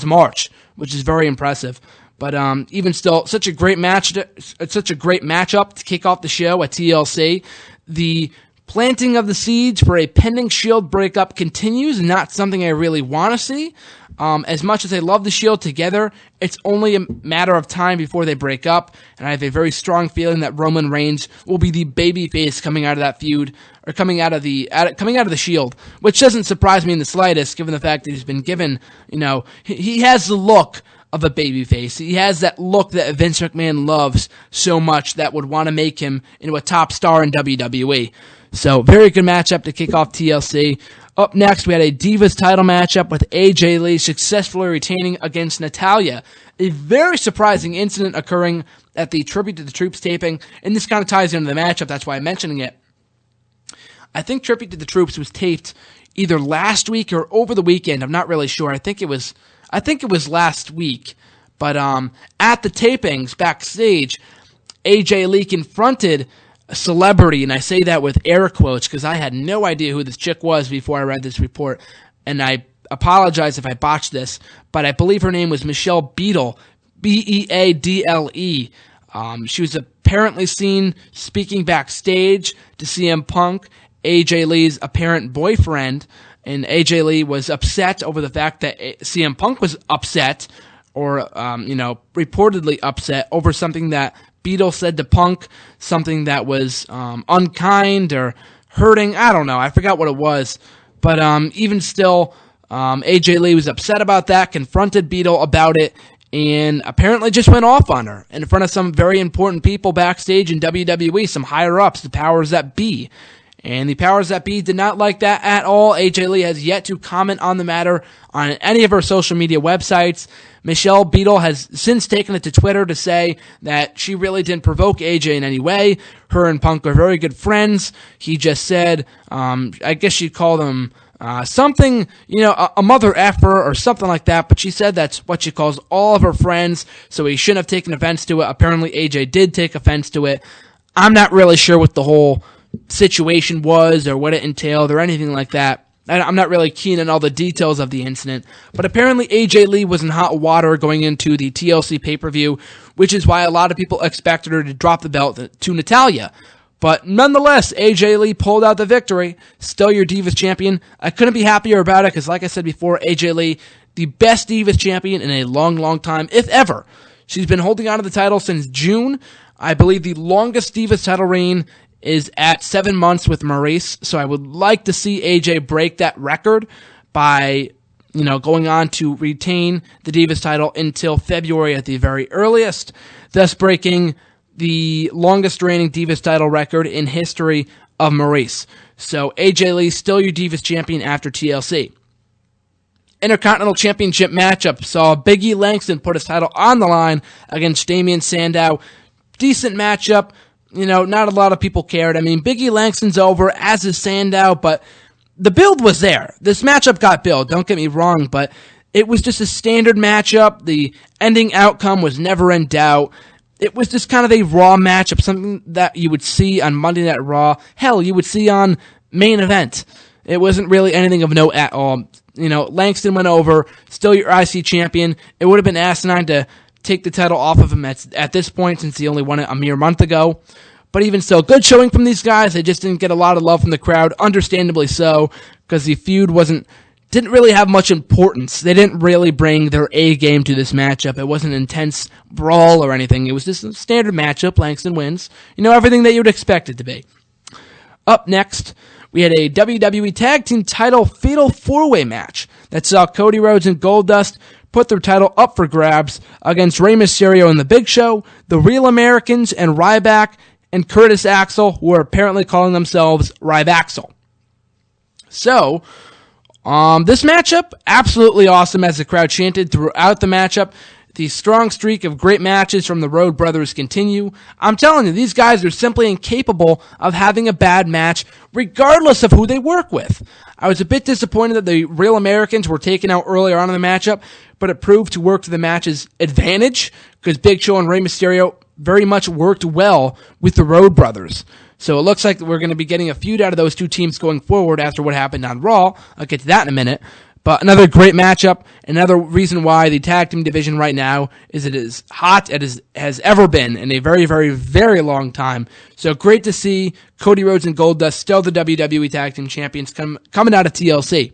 Speaker 13: March, which is very impressive. But even still, such a great matchup to kick off the show at TLC. The planting of the seeds for a pending Shield breakup continues, not something I really want to see. As much as I love the Shield together, it's only a matter of time before they break up, and I have a very strong feeling that Roman Reigns will be the babyface coming out of that feud, or coming out of the Shield, which doesn't surprise me in the slightest, given the fact that he's been given, he has the look of a babyface. He has that look that Vince McMahon loves so much that would want to make him into a top star in WWE. So, very good matchup to kick off TLC. Up next, we had a Divas title matchup with AJ Lee successfully retaining against Natalya. A very surprising incident occurring at the Tribute to the Troops taping, and this kind of ties into the matchup, that's why I'm mentioning it. I think Tribute to the Troops was taped either last week or over the weekend. I'm not really sure. I think it was last week. But at the tapings, backstage, AJ Lee confronted a celebrity, and I say that with air quotes because I had no idea who this chick was before I read this report, and I apologize if I botched this, but I believe her name was Michelle Beadle, Beadle. She was apparently seen speaking backstage to CM Punk, AJ Lee's apparent boyfriend, and AJ Lee was upset over the fact that CM Punk was upset, or reportedly upset over something that Beadle said to Punk, something that was unkind or hurting. I don't know. I forgot what it was. But even still, AJ Lee was upset about that, confronted Beadle about it, and apparently just went off on her in front of some very important people backstage in WWE, some higher-ups, the powers that be. And the powers that be did not like that at all. AJ Lee has yet to comment on the matter on any of her social media websites. Michelle Beadle has since taken it to Twitter to say that she really didn't provoke AJ in any way. Her and Punk are very good friends. He just said, I guess she'd call them something, a mother effer or something like that, but she said that's what she calls all of her friends, so he shouldn't have taken offense to it. Apparently AJ did take offense to it. I'm not really sure what the whole situation was or what it entailed or anything like that. I'm not really keen on all the details of the incident, but apparently AJ Lee was in hot water going into the TLC pay-per-view, which is why a lot of people expected her to drop the belt to Natalya. But nonetheless, AJ Lee pulled out the victory, still your Divas champion. I couldn't be happier about it because, like I said before, AJ Lee, the best Divas champion in a long, long time, if ever. She's been holding on to the title since June. I believe the longest Divas title reign is at 7 months with Maurice, so I would like to see AJ break that record by, going on to retain the Divas title until February at the very earliest, thus breaking the longest reigning Divas title record in history of Maurice. So AJ Lee, still your Divas champion after TLC. Intercontinental Championship matchup saw Big E Langston put his title on the line against Damian Sandow. Decent matchup. Not a lot of people cared. I mean, Big E Langston's over, as is Sandow, but the build was there. This matchup got built, don't get me wrong, but it was just a standard matchup. The ending outcome was never in doubt. It was just kind of a Raw matchup, something that you would see on Monday Night Raw. Hell, you would see on Main Event. It wasn't really anything of note at all. Langston went over, still your IC champion. It would have been asinine to take the title off of him at this point since he only won it a mere month ago. But even still, good showing from these guys. They just didn't get a lot of love from the crowd, understandably so, because the feud didn't really have much importance. They didn't really bring their A game to this matchup. It wasn't an intense brawl or anything. It was just a standard matchup. Langston wins. Everything that you would expect it to be. Up next, we had a WWE Tag Team title Fatal 4-Way match that saw Cody Rhodes and Goldust put their title up for grabs against Rey Mysterio and The Big Show, the Real Americans, and Ryback and Curtis Axel, who are apparently calling themselves Rybaxel. So, this matchup, absolutely awesome, as the crowd chanted throughout the matchup. The strong streak of great matches from the Rhodes brothers continue. I'm telling you, these guys are simply incapable of having a bad match, regardless of who they work with. I was a bit disappointed that the Real Americans were taken out earlier on in the matchup, but it proved to work to the match's advantage, because Big Show and Rey Mysterio, very much worked well with the Rhodes brothers. So it looks like we're going to be getting a feud out of those two teams going forward after what happened on Raw. I'll get to that in a minute. But another great matchup, another reason why the tag team division right now is it as hot as it has ever been in a very, very, very long time. So great to see Cody Rhodes and Goldust still the WWE Tag Team Champions coming out of TLC.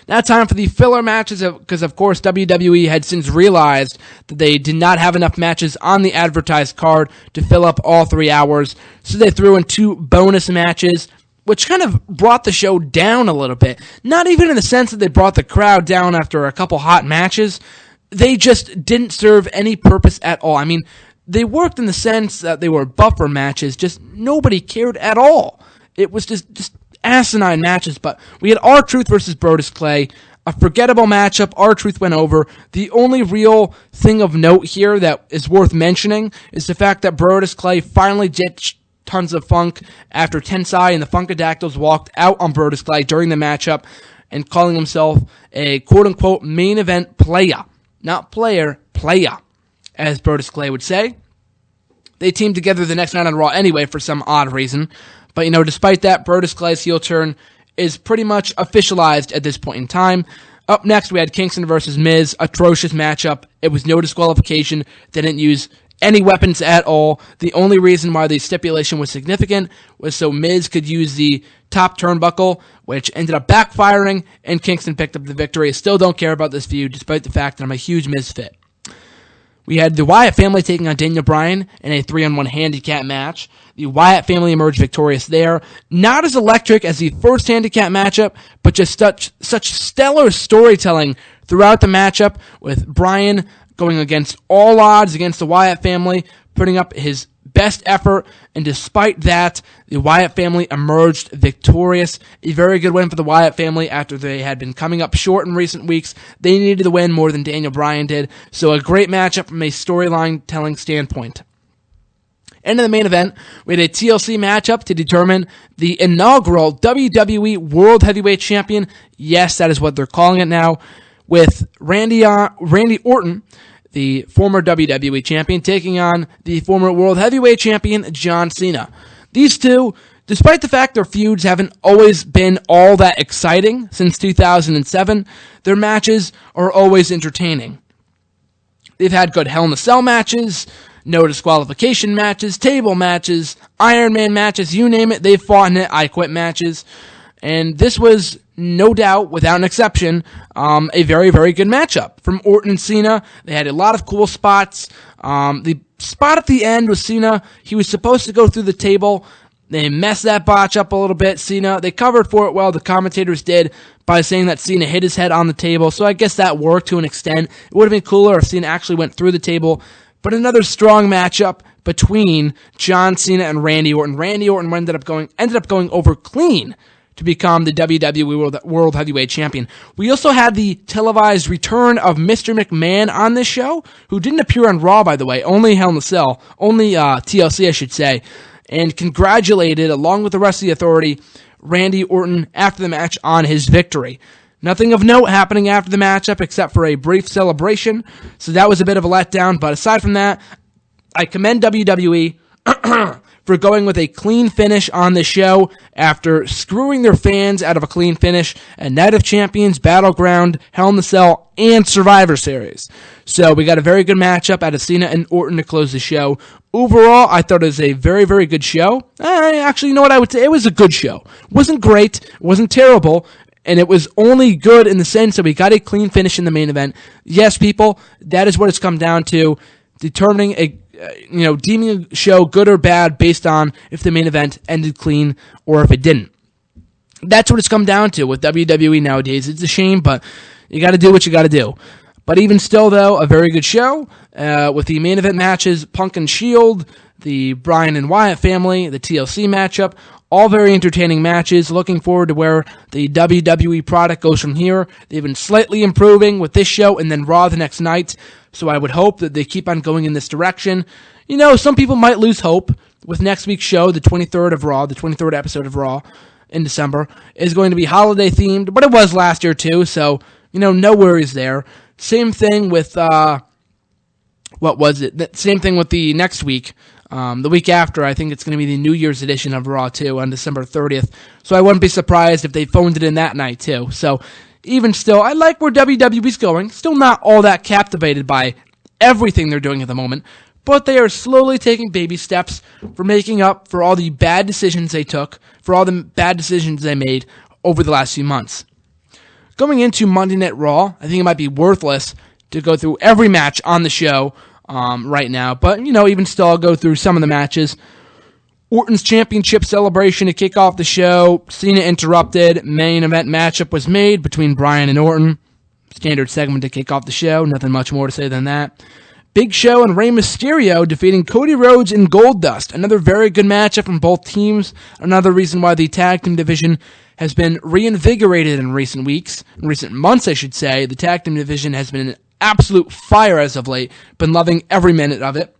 Speaker 13: Now time for the filler matches, because of course WWE had since realized that they did not have enough matches on the advertised card to fill up all 3 hours, so they threw in 2 bonus matches, which kind of brought the show down a little bit. Not even in the sense that they brought the crowd down after a couple hot matches. They just didn't serve any purpose at all. I mean, they worked in the sense that they were buffer matches, just nobody cared at all. It was just asinine matches, but we had R-Truth versus Brodus Clay, a forgettable matchup. R-Truth went over. The only real thing of note here that is worth mentioning is the fact that Brodus Clay finally ditched Tons of Funk after Tensai and the Funkadactyls walked out on Brodus Clay during the matchup and calling himself a quote-unquote main event playa. Not player, playa, as Brodus Clay would say. They teamed together the next night on Raw anyway for some odd reason. But, despite that, Brodus Clay's heel turn is pretty much officialized at this point in time. Up next, we had Kingston versus Miz, atrocious matchup. It was no disqualification. They didn't use any weapons at all. The only reason why the stipulation was significant was so Miz could use the top turnbuckle, which ended up backfiring, and Kingston picked up the victory. I still don't care about this feud, despite the fact that I'm a huge Miz fit. We had the Wyatt Family taking on Daniel Bryan in a 3-on-1 handicap match. The Wyatt Family emerged victorious there. Not as electric as the first handicap matchup, but just such stellar storytelling throughout the matchup, with Bryan going against all odds against the Wyatt Family, putting up his best effort, and despite that, the Wyatt Family emerged victorious. A very good win for the Wyatt Family after they had been coming up short in recent weeks. They needed the win more than Daniel Bryan did, so a great matchup from a storyline-telling standpoint. And in the main event, we had a TLC matchup to determine the inaugural WWE World Heavyweight Champion. Yes, that is what they're calling it now, with Randy Orton, the former WWE champion, taking on the former World Heavyweight Champion, John Cena. These two, despite the fact their feuds haven't always been all that exciting since 2007, their matches are always entertaining. They've had good Hell in a Cell matches, no disqualification matches, table matches, Iron Man matches, you name it, they've fought in it, I Quit matches. And this was, no doubt, without an exception, a very, very good matchup. From Orton and Cena, they had a lot of cool spots. The spot at the end was Cena. He was supposed to go through the table. They messed that botch up a little bit. Cena, they covered for it well, the commentators did, by saying that Cena hit his head on the table. So I guess that worked to an extent. It would have been cooler if Cena actually went through the table. But another strong matchup between John Cena and Randy Orton. Randy Orton ended up going over clean to become the WWE World Heavyweight Champion. We also had the televised return of Mr. McMahon on this show, who didn't appear on Raw, by the way, only Hell in a Cell, only TLC, I should say, and congratulated, along with the rest of the Authority, Randy Orton after the match on his victory. Nothing of note happening after the matchup except for a brief celebration, so that was a bit of a letdown, but aside from that, I commend WWE for going with a clean finish on the show after screwing their fans out of a clean finish at Night of Champions, Battleground, Hell in a Cell, and Survivor Series. So we got a very good matchup out of Cena and Orton to close the show. Overall, I thought it was a very, very good show. Actually, you know what I would say? It was a good show. It wasn't great. It wasn't terrible. And it was only good in the sense that we got a clean finish in the main event. Yes, people, that is what it's come down to. Determining deeming a show good or bad based on if the main event ended clean or if it didn't. That's what it's come down to with WWE nowadays. It's a shame, but you got to do what you got to do. But even still, though, a very good show with the main event matches, Punk and Shield, the Bryan and Wyatt Family, the TLC matchup, all very entertaining matches. Looking forward to where the WWE product goes from here. They've been slightly improving with this show and then Raw the next night. So I would hope that they keep on going in this direction. Some people might lose hope with next week's show, the 23rd of Raw, the 23rd episode of Raw in December, is going to be holiday themed, but it was last year too, so, no worries there. Same thing with what was it? Same thing with the next week. The week after, I think it's going to be the New Year's edition of Raw, too, on December 30th. So I wouldn't be surprised if they phoned it in that night, too. So even still, I like where WWE's going. Still not all that captivated by everything they're doing at the moment. But they are slowly taking baby steps for making up for all the bad decisions they took, for all the bad decisions they made over the last few months. Going into Monday Night Raw, I think it might be worthless to go through every match on the show right now. But, even still, I'll go through some of the matches. Orton's championship celebration to kick off the show. Cena interrupted. Main event matchup was made between Bryan and Orton. Standard segment to kick off the show. Nothing much more to say than that. Big Show and Rey Mysterio defeating Cody Rhodes and Goldust. Another very good matchup from both teams. Another reason why the tag team division has been reinvigorated in recent weeks. In recent months, I should say. The tag team division has been an absolute fire as of late. Been loving every minute of it.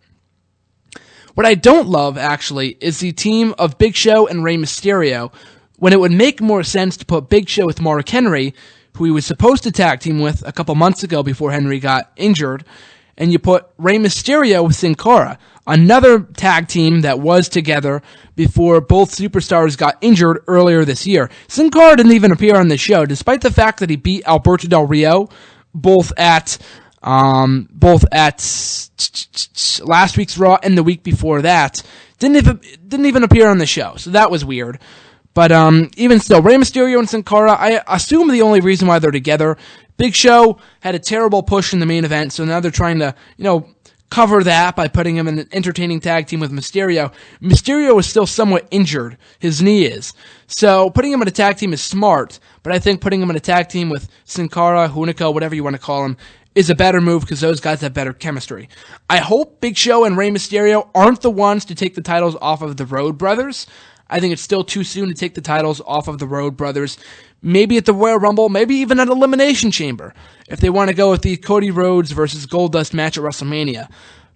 Speaker 13: What I don't love, actually, is the team of Big Show and Rey Mysterio, when it would make more sense to put Big Show with Mark Henry, who he was supposed to tag team with a couple months ago before Henry got injured, and you put Rey Mysterio with Sin Cara, another tag team that was together before both superstars got injured earlier this year. Sin Cara didn't even appear on the show, despite the fact that he beat Alberto Del Rio both at last week's Raw and the week before that. Didn't even appear on the show, so that was weird. But even still, Rey Mysterio and Sin Cara, I assume the only reason why they're together. Big Show had a terrible push in the main event, so now they're trying to, cover that by putting him in an entertaining tag team with Mysterio. Mysterio is still somewhat injured. His knee is. So putting him in a tag team is smart, but I think putting him in a tag team with Sin Cara, Hunico, whatever you want to call him, is a better move because those guys have better chemistry. I hope Big Show and Rey Mysterio aren't the ones to take the titles off of the Rhodes brothers. I think it's still too soon to take the titles off of the Rhodes brothers. Maybe at the Royal Rumble, maybe even at Elimination Chamber, if they want to go with the Cody Rhodes versus Goldust match at WrestleMania.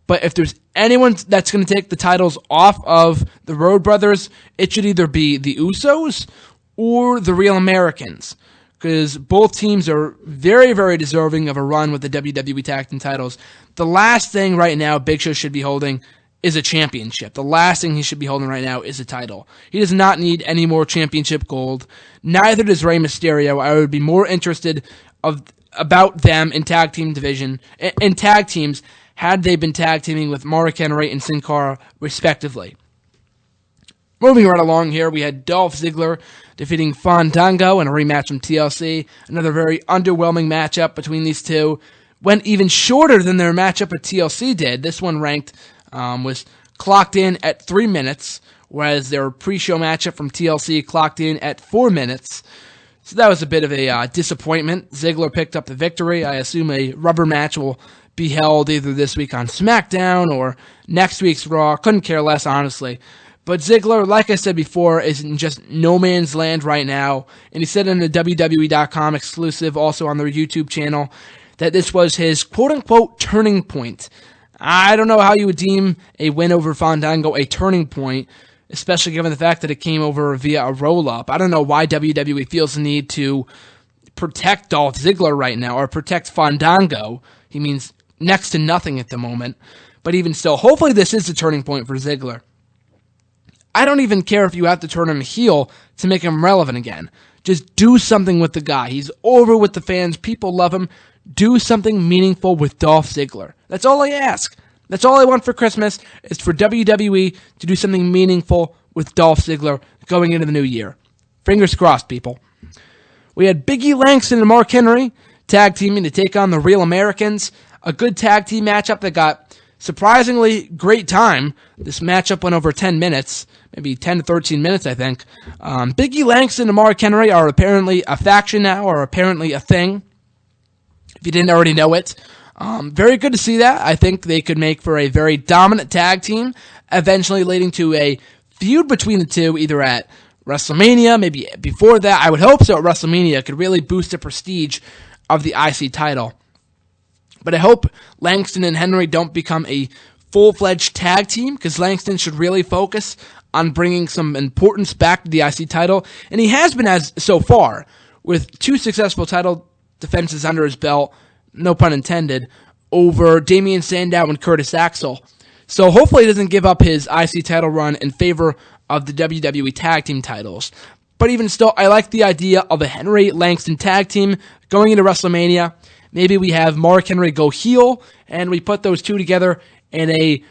Speaker 13: But if there's anyone that's going to take the titles off of the Rhodes brothers, it should either be the Usos or the Real Americans, because both teams are very, very deserving of a run with the WWE Tag Team titles. The last thing right now Big Show should be holding is a championship. The last thing he should be holding right now is a title. He does not need any more championship gold. Neither does Rey Mysterio. I would be more interested about them in tag team division, in tag teams, had they been tag teaming with Mark Henry and Sin Cara, respectively. Moving right along here, we had Dolph Ziggler defeating Fandango in a rematch from TLC. Another very underwhelming matchup between these two. Went even shorter than their matchup at TLC did. This one ranked, was clocked in at 3 minutes, whereas their pre-show matchup from TLC clocked in at 4 minutes. So that was a bit of a disappointment. Ziggler picked up the victory. I assume a rubber match will be held either this week on SmackDown or next week's Raw. Couldn't care less, honestly. But Ziggler, like I said before, is in just no man's land right now. And he said in the WWE.com exclusive, also on their YouTube channel, that this was his quote-unquote turning point. I don't know how you would deem a win over Fandango a turning point, especially given the fact that it came over via a roll-up. I don't know why WWE feels the need to protect Dolph Ziggler right now, or protect Fandango. He means next to nothing at the moment. But even still, hopefully this is a turning point for Ziggler. I don't even care if you have to turn him heel to make him relevant again. Just do something with the guy. He's over with the fans. People love him. Do something meaningful with Dolph Ziggler. That's all I ask. That's all I want for Christmas, is for WWE to do something meaningful with Dolph Ziggler going into the new year. Fingers crossed, people. We had Big E Langston and Mark Henry tag teaming to take on the Real Americans. A good tag team matchup that got surprisingly great time. This matchup went over 10 minutes, maybe 10 to 13 minutes, I think. Big E Langston and Mark Henry are apparently a faction now, or apparently a thing, if you didn't already know it. Very good to see that. I think they could make for a very dominant tag team, eventually leading to a feud between the two, either at WrestleMania, maybe before that. I would hope so at WrestleMania. It could really boost the prestige of the IC title. But I hope Langston and Henry don't become a full-fledged tag team, because Langston should really focus on bringing some importance back to the IC title. And he has been as so far, with 2 successful title defenses under his belt, no pun intended, over Damian Sandow and Curtis Axel. So hopefully he doesn't give up his IC title run in favor of the WWE Tag Team titles. But even still, I like the idea of a Henry Langston tag team going into WrestleMania. Maybe we have Mark Henry go heel, and we put those two together in a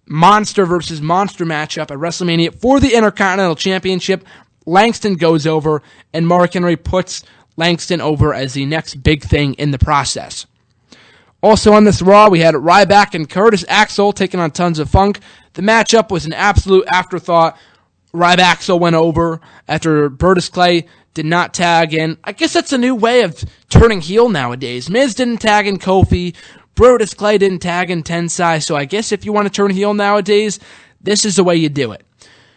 Speaker 13: monster versus monster matchup at WrestleMania for the Intercontinental Championship. Langston goes over, and Mark Henry puts Langston over as the next big thing in the process. Also on this Raw, we had Ryback and Curtis Axel taking on Tons of Funk. The matchup was an absolute afterthought. Ryback Axel went over after Brodus Clay did not tag in. I guess that's a new way of turning heel nowadays. Miz didn't tag in Kofi. Brodus Clay didn't tag in Tensai. So I guess if you want to turn heel nowadays, this is the way you do it.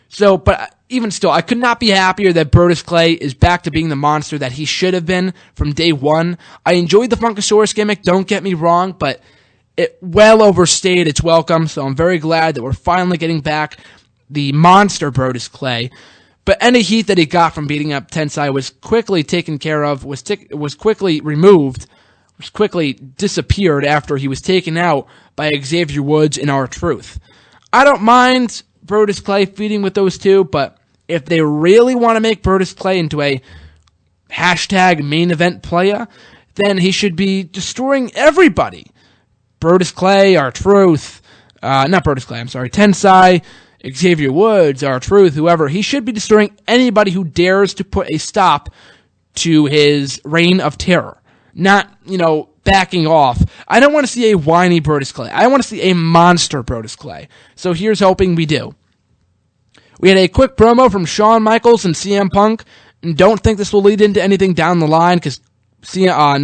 Speaker 13: So, but even still, I could not be happier that Brodus Clay is back to being the monster that he should have been from day one. I enjoyed the Funkasaurus gimmick, don't get me wrong, but it well overstayed its welcome, so I'm very glad that we're finally getting back the monster Brodus Clay. But any heat that he got from beating up Tensai was quickly taken care of, was quickly removed, was quickly disappeared after he was taken out by Xavier Woods and R-Truth. I don't mind Brodus Clay feuding with those two, but if they really want to make Brodus Clay into a hashtag main event player, then he should be destroying everybody. Brodus Clay, R-Truth, Tensai, Xavier Woods, R-Truth, whoever. He should be destroying anybody who dares to put a stop to his reign of terror. Not, backing off. I don't want to see a whiny Brodus Clay. I want to see a monster Brodus Clay. So here's hoping we do. We had a quick promo from Shawn Michaels and CM Punk, and don't think this will lead into anything down the line, because Shawn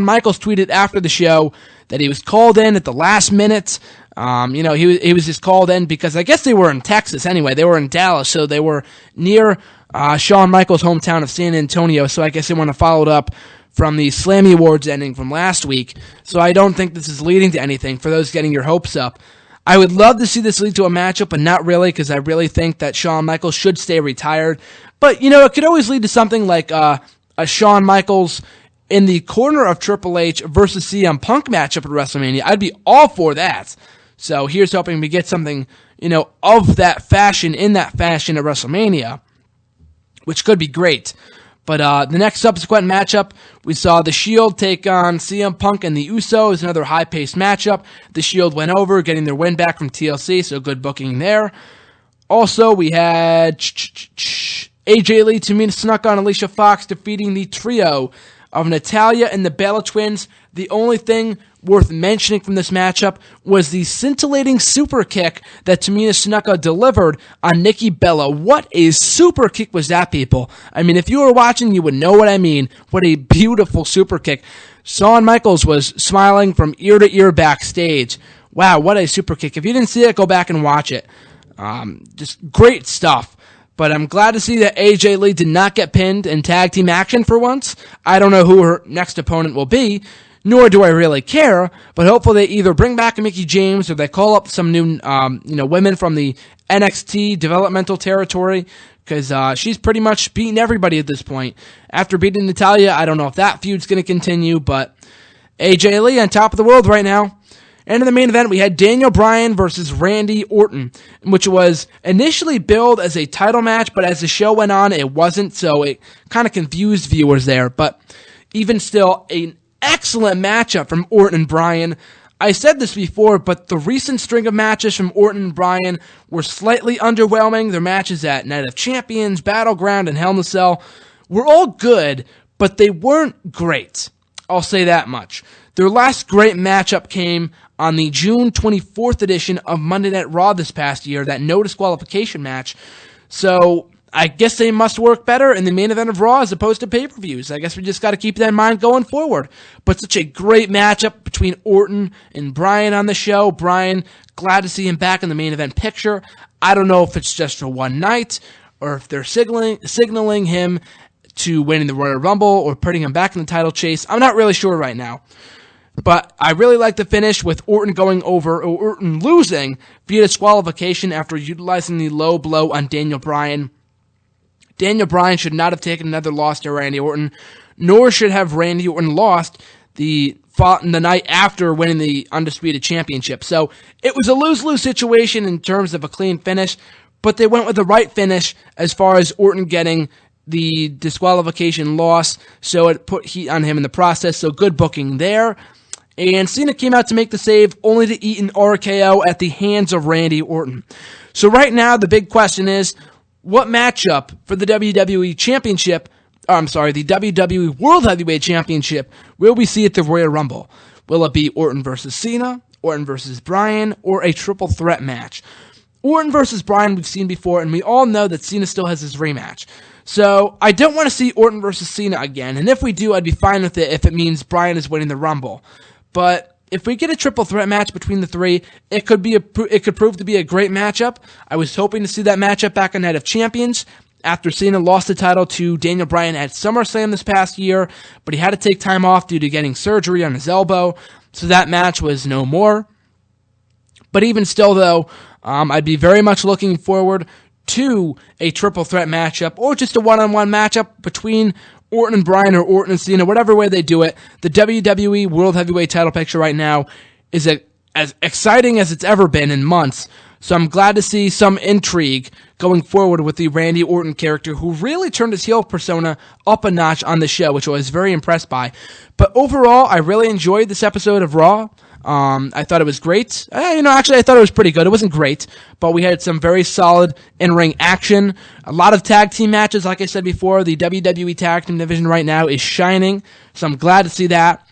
Speaker 13: Michaels tweeted after the show that he was called in at the last minute. He was just called in because I guess they were in Texas anyway. They were in Dallas, so they were near Shawn Michaels' hometown of San Antonio, so I guess they want to follow it up from the Slammy Awards ending from last week. So I don't think this is leading to anything for those getting your hopes up. I would love to see this lead to a matchup, but not really, because I really think that Shawn Michaels should stay retired. But, it could always lead to something like a Shawn Michaels in the corner of Triple H versus CM Punk matchup at WrestleMania. I'd be all for that. So here's hoping we get something, of that fashion, in that fashion at WrestleMania, which could be great. But the next subsequent matchup, we saw The Shield take on CM Punk and the Usos, another high-paced matchup. The Shield went over, getting their win back from TLC, so good booking there. Also, we had AJ Lee, Tamina Snuka, and Alicia Fox defeating the trio of Natalya and the Bella Twins. The only thing worth mentioning from this matchup was the scintillating super kick that Tamina Snuka delivered on Nikki Bella. What a super kick was that, people? I mean, if you were watching, you would know what I mean. What a beautiful super kick. Shawn Michaels was smiling from ear to ear backstage. Wow, what a super kick. If you didn't see it, go back and watch it. Just great stuff. But I'm glad to see that AJ Lee did not get pinned in tag team action for once. I don't know who her next opponent will be, nor do I really care, but hopefully they either bring back Mickie James or they call up some new, women from the NXT developmental territory, because she's pretty much beaten everybody at this point. After beating Natalya, I don't know if that feud's going to continue, but AJ Lee on top of the world right now. And in the main event, we had Daniel Bryan versus Randy Orton, which was initially billed as a title match, but as the show went on, it wasn't, so it kind of confused viewers there. But even still, an excellent matchup from Orton and Bryan. I said this before, but the recent string of matches from Orton and Bryan were slightly underwhelming. Their matches at Night of Champions, Battleground, and Hell in a Cell were all good, but they weren't great. I'll say that much. Their last great matchup came on the June 24th edition of Monday Night Raw this past year, that no disqualification match. So I guess they must work better in the main event of Raw as opposed to pay-per-views. I guess we just got to keep that in mind going forward. But such a great matchup between Orton and Bryan on the show. Bryan, glad to see him back in the main event picture. I don't know if it's just for one night or if they're signaling him to winning the Royal Rumble or putting him back in the title chase. I'm not really sure right now. But I really like the finish with Orton going over, or Orton losing via disqualification after utilizing the low blow on Daniel Bryan. Daniel Bryan should not have taken another loss to Randy Orton, nor should have Randy Orton lost. the night after winning the Undisputed Championship. So it was a lose-lose situation in terms of a clean finish, but they went with the right finish as far as Orton getting the disqualification loss, so it put heat on him in the process, so good booking there. And Cena came out to make the save, only to eat an RKO at the hands of Randy Orton. So right now, the big question is, what matchup for the WWE Championship, the WWE World Heavyweight Championship, will we see at the Royal Rumble? Will it be Orton versus Cena, Orton versus Bryan, or a triple threat match? Orton versus Bryan we've seen before, and we all know that Cena still has his rematch. So I don't want to see Orton versus Cena again, and if we do, I'd be fine with it if it means Bryan is winning the Rumble. But if we get a triple threat match between the three, it could prove to be a great matchup. I was hoping to see that matchup back on Night of Champions after Cena lost the title to Daniel Bryan at SummerSlam this past year, but he had to take time off due to getting surgery on his elbow, so that match was no more. But even still, though, I'd be very much looking forward to a triple threat matchup or just a one-on-one matchup between Orton and Bryan or Orton and Cena, whatever way they do it. The WWE World Heavyweight title picture right now is as exciting as it's ever been in months. So I'm glad to see some intrigue going forward with the Randy Orton character, who really turned his heel persona up a notch on the show, which I was very impressed by. But overall, I really enjoyed this episode of Raw. I thought it was great. Actually, I thought it was pretty good. It wasn't great, but we had some very solid in-ring action. A lot of tag team matches, like I said before. The WWE Tag Team division right now is shining, so I'm glad to see that.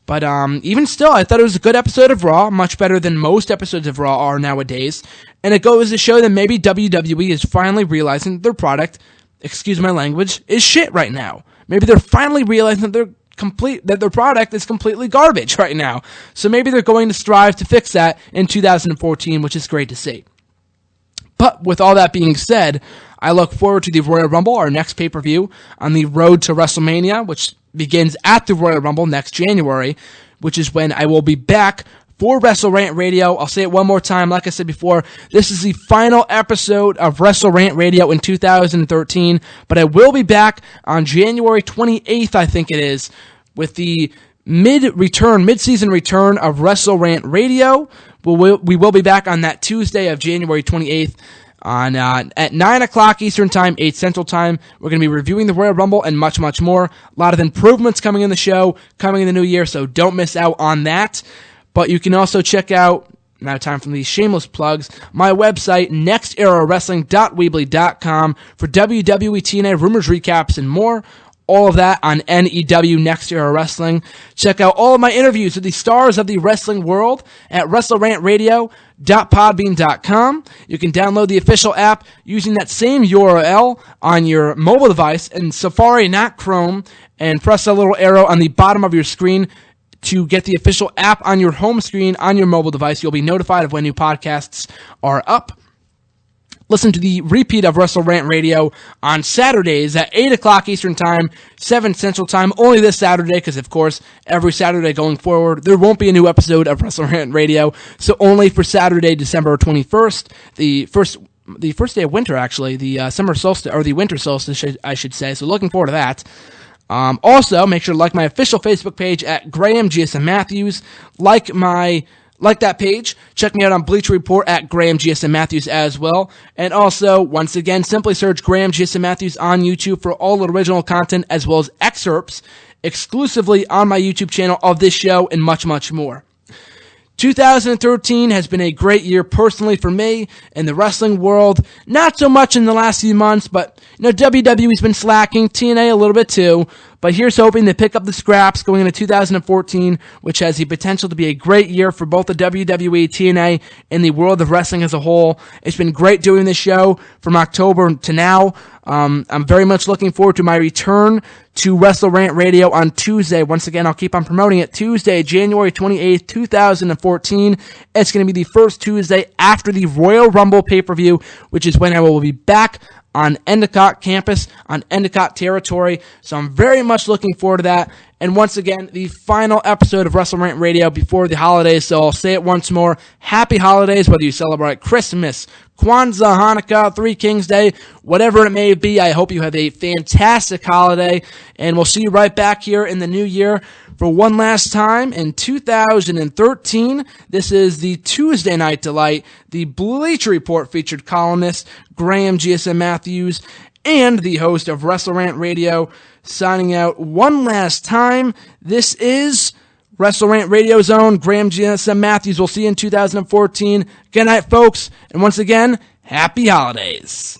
Speaker 13: But even still, I thought it was a good episode of Raw, much better than most episodes of Raw are nowadays. And it goes to show that maybe WWE is finally realizing their product, excuse my language, is shit right now. Maybe they're finally realizing that their product is completely garbage right now. So maybe they're going to strive to fix that in 2014, which is great to see. But with all that being said, I look forward to the Royal Rumble, our next pay-per-view, on the road to WrestleMania, which begins at the Royal Rumble next January, which is when I will be back for WrestleRant Radio. I'll say it one more time. Like I said before, this is the final episode of WrestleRant Radio in 2013, but I will be back on January 28th, I think it is, with the mid-season return of WrestleRant Radio. We will be back on that Tuesday of January 28th at 9 o'clock Eastern Time, 8 Central Time. We're going to be reviewing the Royal Rumble and much, much more. A lot of improvements coming in the show, coming in the new year, so don't miss out on that. But you can also check out, now time for these shameless plugs, my website, nextEraWrestling.weebly.com, for WWE TNA rumors, recaps, and more. All of that on NEW Next Era Wrestling. Check out all of my interviews with the stars of the wrestling world at WrestleRantRadio.podbean.com. You can download the official app using that same URL on your mobile device in Safari, not Chrome, and press the little arrow on the bottom of your screen to get the official app on your home screen on your mobile device. You'll be notified of when new podcasts are up. Listen to the repeat of WrestleRant Radio on Saturdays at 8 o'clock Eastern Time, 7 Central Time, only this Saturday, because, of course, every Saturday going forward, there won't be a new episode of WrestleRant Radio, so only for Saturday, December 21st, the first day of winter, actually, the summer solstice, or the winter solstice, I should say, so looking forward to that. Also, make sure to like my official Facebook page at Graham GSM Matthews. Like that page. Check me out on Bleacher Report at Graham GSM Matthews as well. And also, once again, simply search Graham GSM Matthews on YouTube for all original content as well as excerpts exclusively on my YouTube channel of this show and much, much more. 2013 has been a great year personally for me in the wrestling world. Not so much in the last few months, but WWE's been slacking, TNA a little bit too. But here's hoping to pick up the scraps going into 2014, which has the potential to be a great year for both the WWE, TNA, and the world of wrestling as a whole. It's been great doing this show from October to now. I'm very much looking forward to my return to WrestleRant Radio on Tuesday. Once again, I'll keep on promoting it. Tuesday, January 28th, 2014. It's going to be the first Tuesday after the Royal Rumble pay-per-view, which is when I will be back on Endicott campus, on Endicott territory. So I'm very much looking forward to that. And once again, the final episode of WrestleRant Radio before the holidays. So I'll say it once more. Happy holidays, whether you celebrate Christmas, Kwanzaa, Hanukkah, Three Kings Day, whatever it may be. I hope you have a fantastic holiday. And we'll see you right back here in the new year for one last time in 2013. This is the Tuesday Night Delight. The Bleacher Report featured columnist Graham GSM Matthews and the host of WrestleRant Radio signing out one last time. This is WrestleRant Radio's own Graham GSM Matthews. We'll see you in 2014. Good night, folks. And once again, happy holidays.